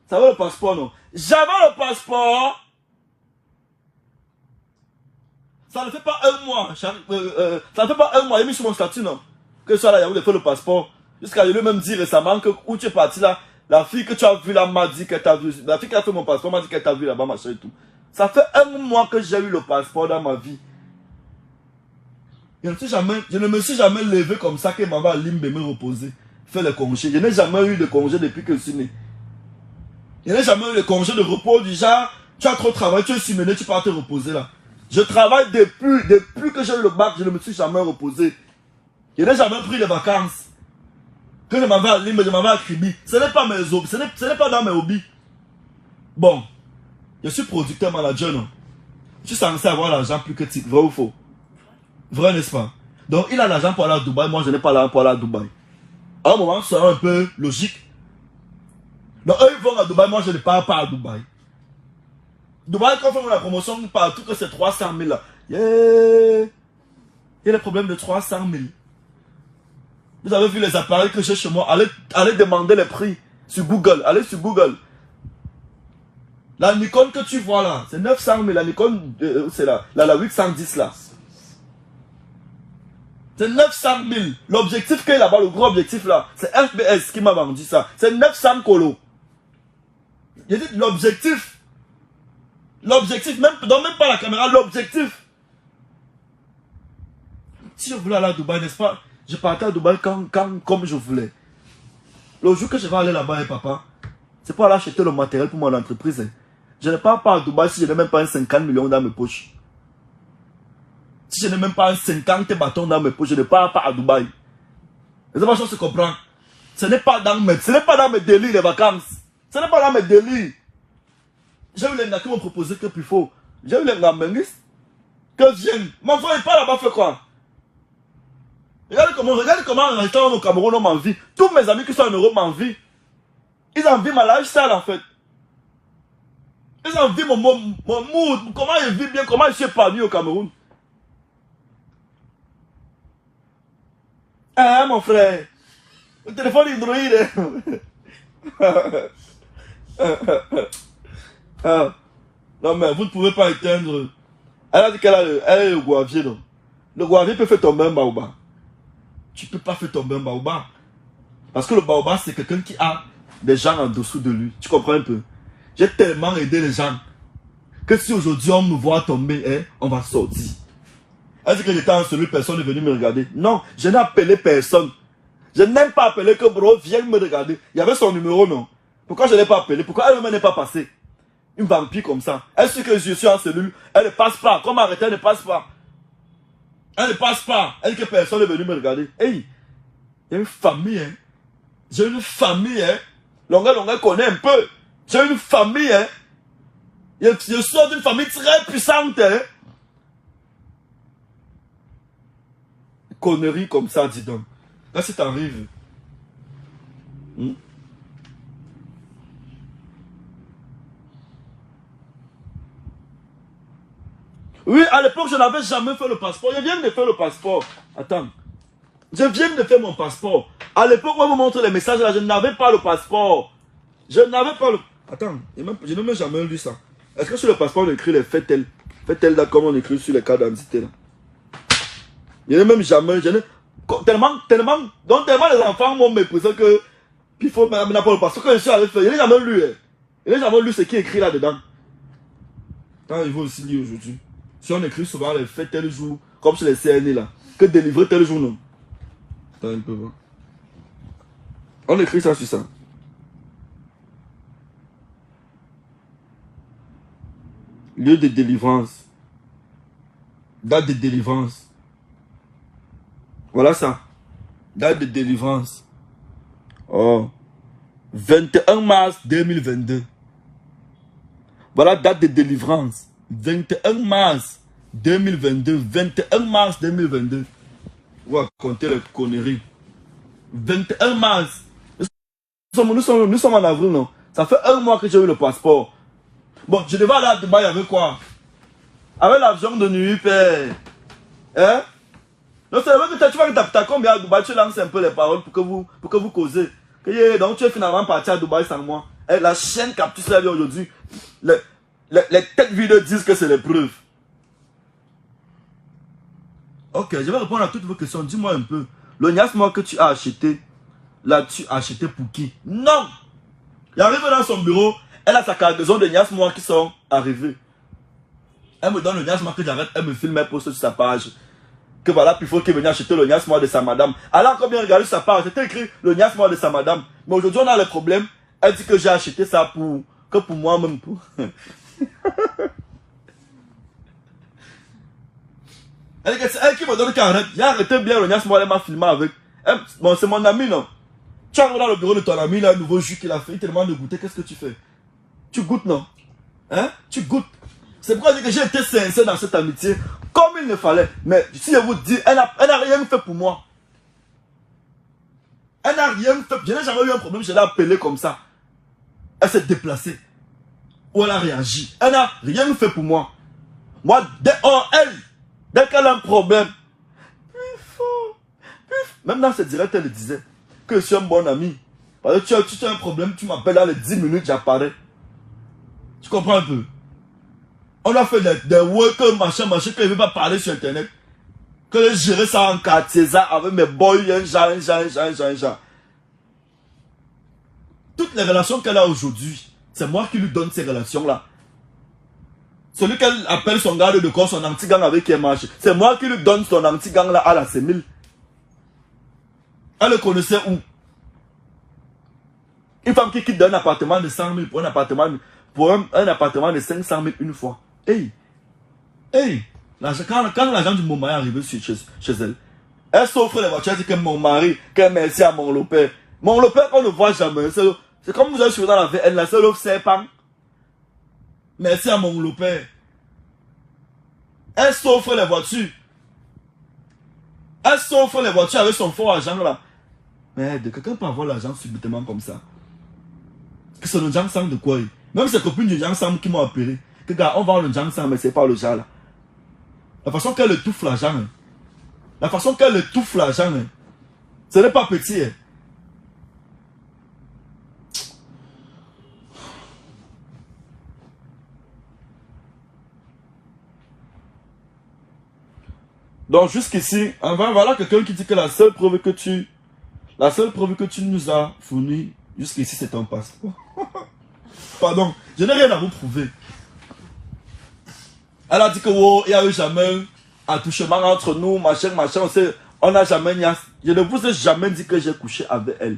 Ça va le passeport, non? J'avais le passeport. Ça ne fait pas un mois. Ça ne fait pas un mois. J'ai mis sur mon statut, non? Que ça là, il y a eu fait le passeport. Jusqu'à lui même dit récemment que où tu es parti là, la fille que tu as vue là m'a dit qu'elle t'a vu. La fille qui a fait mon passeport m'a dit qu'elle t'a vu là-bas, machin et tout. Ça fait un mois que j'ai eu le passeport dans ma vie. Je ne me suis jamais levé comme ça que maman Limbe me reposer. Faire les congés. Je n'ai jamais eu de congé depuis que je suis né. Je n'ai jamais eu de congé de repos du genre, tu as trop travaillé, tu es surmené, tu pars te reposer là. Je travaille depuis que j'ai eu le bac, je ne me suis jamais reposé. Je n'ai jamais pris les vacances. Que je m'avais à Limbe, je m'avais à Kribi. Ce n'est pas mes hobbies, ce n'est pas dans mes hobbies. Bon, je suis producteur manager, non? Je suis censé avoir l'argent plus que vrai ou faux? Vrai, n'est-ce pas? Donc il a l'argent pour aller à Dubaï, moi je n'ai pas l'argent pour aller à Dubaï. À un moment, ça sera un peu logique. Donc eux ils vont à Dubaï, moi je ne pars pas à Dubaï. Dubaï, quand on fait la promotion, partout que c'est 300 000 là. Yeah. Il y a les problèmes de 300 000. Vous avez vu les appareils que j'ai chez moi. Allez demander les prix sur Google. Allez sur Google. La Nikon que tu vois là, c'est 900 000. La Nikon, c'est la 810 là. C'est 900 000. L'objectif qui est là-bas, le gros objectif là, c'est FBS qui m'a vendu ça. C'est 900 colos. J'ai dit l'objectif. L'objectif, même pas la caméra, l'objectif. Si je voulais aller à Dubaï, n'est-ce pas? Je partais à Dubaï comme je voulais. Le jour que je vais aller là-bas avec papa, c'est pour aller acheter le matériel pour mon entreprise. Hein. Je ne pars pas à Dubaï si je n'ai même pas un 50 millions dans mes poches. Si je n'ai même pas un 50 bâtons dans mes poches, je ne pars pas à Dubaï. Et c'est pas chose se comprend. Ce n'est pas dans mes délits les vacances. Ce n'est pas dans mes délits. J'ai eu les gars qui m'ont proposé que plus fort. J'ai eu les gars que viennent. Mon frère, il part là-bas, fait quoi? Regardez comment en restant au Cameroun, on m'envie. Tous mes amis qui sont en Europe m'envient. Ils envient ma lifestyle en fait. Ils envient mon mood. Comment je vis bien, comment je suis épanoui au Cameroun. Ah, mon frère. Le téléphone Android. Non, mais vous ne pouvez pas éteindre. Elle a dit qu'elle a le guavier, non? Le guavier peut faire tomber un baobab. Tu ne peux pas faire tomber un baobab. Parce que le baobab, c'est quelqu'un qui a des gens en dessous de lui. Tu comprends un peu? J'ai tellement aidé les gens que si aujourd'hui on me voit tomber, hein, on va sortir. Elle dit que j'étais en celui, personne n'est venu me regarder. Non, je n'ai appelé personne. Je n'ai même pas appelé que bro vienne me regarder. Il y avait son numéro, non? Pourquoi je ne l'ai pas appelé? Pourquoi elle-même n'est pas passée? Une vampire comme ça. Elle sait que je suis en cellule. Elle ne passe pas. Comme arrêter, elle ne passe pas. Elle ne passe pas. Elle dit que personne n'est venu me regarder. Hey, il y a une famille, hein. J'ai une famille, hein. Longa connaît un peu. J'ai une famille, hein. Je sors d'une famille très puissante, hein. Conneries comme ça, dis donc. Là, si t'arrives. Oui, à l'époque, je n'avais jamais fait le passeport. Je viens de faire le passeport. Attends. Je viens de faire mon passeport. À l'époque, on me montre les messages là, je n'avais pas le passeport. Je n'avais pas le... Attends, je n'ai même jamais lu ça. Est-ce que sur le passeport, on écrit les fait-elle? Fait-elle là, comme on écrit sur les cartes d'identité là? Je n'ai même jamais... Tellement les enfants m'ont méprisé que... Puis il faut m'amener pas le passeport. Quand je suis allé faire, je n'ai jamais lu. Je n'ai jamais lu ce qui est écrit là-dedans. Attends, il faut aussi lire aujourd'hui. Si on écrit souvent les faits tel jour, comme sur les CNI là, que délivrer tel jour, non. Attends un peu voir. On écrit ça sur ça. Lieu de délivrance. Date de délivrance. Voilà ça. Date de délivrance. Oh. 21 mars 2022. Voilà date de délivrance. 21 mars 2022. 21 mars 2022. Vous racontez les conneries. 21 mars. Nous sommes en avril, non? Ça fait un mois que j'ai eu le passeport. Bon, je devais aller à Dubaï avec quoi? Avec l'avion de nuit, père. Hein? Donc, c'est vrai que tu vas t'as combien à Dubaï? Tu lances un peu les paroles pour que vous causez. Donc, tu es finalement parti à Dubaï sans moi. Et la chaîne Captus la vie aujourd'hui. Les têtes vidéo disent que c'est les preuves. Ok, je vais répondre à toutes vos questions. Dis-moi un peu. Le Niasmois que tu as acheté, là, tu as acheté pour qui? Non! Il arrive dans son bureau, elle a sa cargaison de Niasmois qui sont arrivés. Elle me donne le Niasmois que j'arrête, elle me filme, elle poste sur sa page. Que voilà, puis il faut qu'il vienne acheter le Niasmois de sa madame. Elle a encore bien regardé sa page, c'était écrit le Niasmois de sa madame. Mais aujourd'hui, on a le problème. Elle dit que j'ai acheté ça pour moi-même. Elle qui me donne qu'elle arrête. J'ai arrêté bien le Niasmois, elle m'a filmé avec. Bon, c'est mon ami, non? Tu arrives dans le bureau de ton ami, là, un nouveau jus qu'il a fait, il te demande de goûter, qu'est-ce que tu fais? Tu goûtes, non? Hein? Tu goûtes. C'est pourquoi je dis que j'ai été sincère dans cette amitié, comme il ne fallait. Mais si je vous dis, elle n'a rien fait pour moi. Elle n'a rien fait. Je n'ai jamais eu un problème, je l'ai appelée comme ça. Elle s'est déplacée. Ou elle a réagi. Elle n'a rien fait pour moi. Moi, dès qu'elle a un problème, même dans ce direct, elle disait que je suis un bon ami. Parce que tu as un problème, tu m'appelles dans les 10 minutes, j'apparais. Tu comprends un peu? On a fait des work, machin, que je ne veux pas parler sur internet. Que je gérais ça en quartier, ça, avec mes boys, un genre. Toutes les relations qu'elle a aujourd'hui, c'est moi qui lui donne ces relations-là. Celui qu'elle appelle son garde de corps, son anti-gang avec qui elle marche. C'est moi qui lui donne son anti-gang là à la Sémille. Elle le connaissait où? Une femme qui quitte d'un appartement de 100 000 pour un appartement, un appartement de 500 000 une fois. Hey! Hey! Quand l'agent du Montmari est arrivé chez elle, elle s'offre les voitures, elle dit que mon mari, qu'elle merci à mon lopère. Mon lopère, qu'on ne voit jamais. C'est comme vous avez suivi dans la VN, la seule offre, c'est pas. Merci à mon lopère. Elle s'offre les voitures. Elle s'offre les voitures avec son fort agent là. Mais de quelqu'un peut avoir l'argent subitement comme ça. Que c'est le Jangsang de quoi? Même ses copines du Jangsang qui m'ont appelé. Que gars, on vend le Jangsang, mais c'est pas le genre là. La façon qu'elle étouffe l'argent. Hein. La façon qu'elle étouffe l'argent. Hein. Ce n'est pas petit. Hein. Donc jusqu'ici, voilà quelqu'un qui dit que la seule preuve que tu nous as fournie jusqu'ici, c'est ton passeport. Pardon, je n'ai rien à vous prouver. Elle a dit que il n'y a eu jamais un attouchement entre nous, machin, on n'a jamais, je ne vous ai jamais dit que j'ai couché avec elle.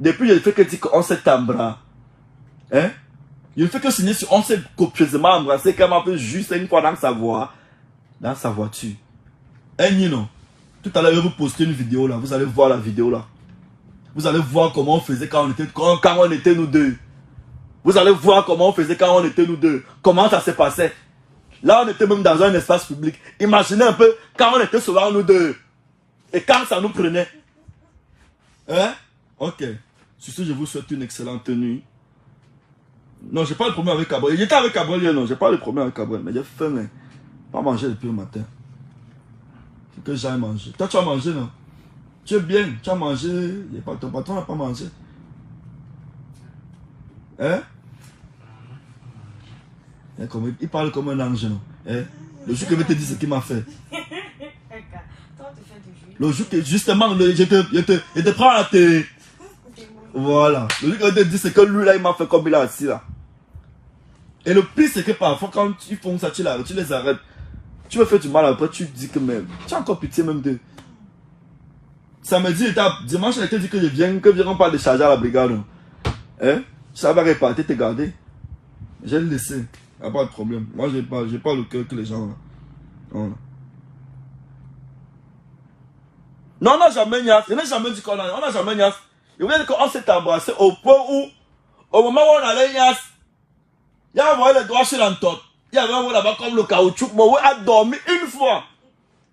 Depuis, je ne fais que dire qu'on s'est embrassé. Hein? Je ne fais que signer sur on s'est copieusement embrassé, qu'elle m'a fait juste une fois dans sa voiture. Non. Tout à l'heure, je vais vous poster une vidéo là. Vous allez voir la vidéo là. Vous allez voir comment on faisait quand on était nous deux. Vous allez voir comment on faisait quand on était nous deux. Comment ça s'est passé. Là, on était même dans un espace public. Imaginez un peu quand on était souvent nous deux. Et quand ça nous prenait. Hein? Ok. Sur ce, je vous souhaite une excellente nuit. Non, j'ai pas le problème avec Cabrel. J'étais avec Cabrel hier, non. J'ai pas le problème avec Cabrel. Mais j'ai faim, mais pas manger depuis le matin. Faut que j'aille manger. Toi, tu as mangé, non? Tu es bien, tu as mangé. Ton patron n'a pas mangé. Hein? Il parle comme un ange, non? Hein? Le jour que je vais te dire ce qu'il m'a fait. Le jour que, justement, je te prends à tes... Voilà. Le jour que je te dis ce que lui, là, il m'a fait comme il est assis, là. Et le pire, c'est que parfois, quand ils font ça, tu les arrêtes. Tu me fais du mal après, tu dis que même. Tu as encore pitié même d'eux. Samedi, dimanche, il était dit que je viens, on pas décharger à la brigade. Hein? Ça va répartir, te garder. J'ai le laissé. Il n'y a pas de problème. Moi, j'ai pas le cœur que les gens. Là. Voilà. Non, on n'a jamais niasse. Je n'ai jamais dit qu'on a. On n'a jamais niasse. Je veux dire qu'on s'est embrassé au point où, au moment où on allait niasse, il y a envoyé les doigts chez l'entote. Il y avait un mot là-bas comme le caoutchouc. Mon a dormi une fois.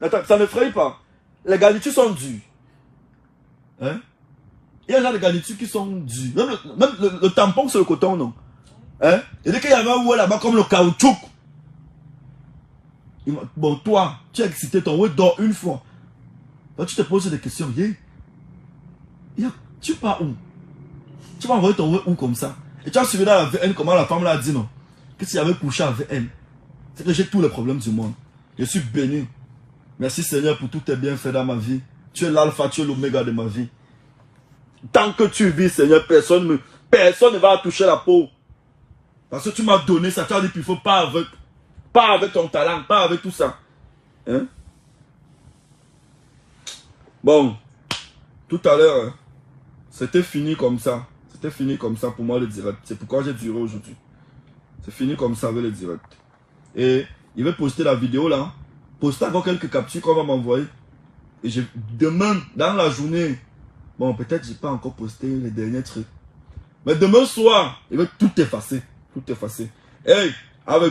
Attends, ça ne fraye pas. Les garnitures sont dures. Hein? Il y a des garnitures qui sont dures. Même le tampon, c'est le coton, non? Hein? Il dit qu'il y avait un mot là-bas comme le caoutchouc. Bon, toi, tu as excité ton ouais dort une fois. Toi, tu te poses des questions. Tu pars où? Tu vas envoyer ton ouais où comme ça? Et tu as suivi dans la VN comment la femme l'a dit, non? Que s'il y avait couché avec elle, c'est que j'ai tous les problèmes du monde. Je suis béni. Merci Seigneur pour tous tes bienfaits dans ma vie. Tu es l'alpha, tu es l'oméga de ma vie. Tant que tu vis, Seigneur, personne ne va toucher la peau. Parce que tu m'as donné ça, tu as dit qu'il ne faut pas avec ton talent, pas avec tout ça. Hein? Bon, tout à l'heure, c'était fini comme ça. C'était fini comme ça pour moi le direct. C'est pourquoi j'ai duré aujourd'hui. C'est fini comme ça avec le direct. Et il va poster la vidéo là. Poster encore quelques captures qu'on va m'envoyer. Et demain, dans la journée, bon, peut-être que je n'ai pas encore posté les derniers trucs. Mais demain soir, il va tout effacer. Tout effacer. Hey,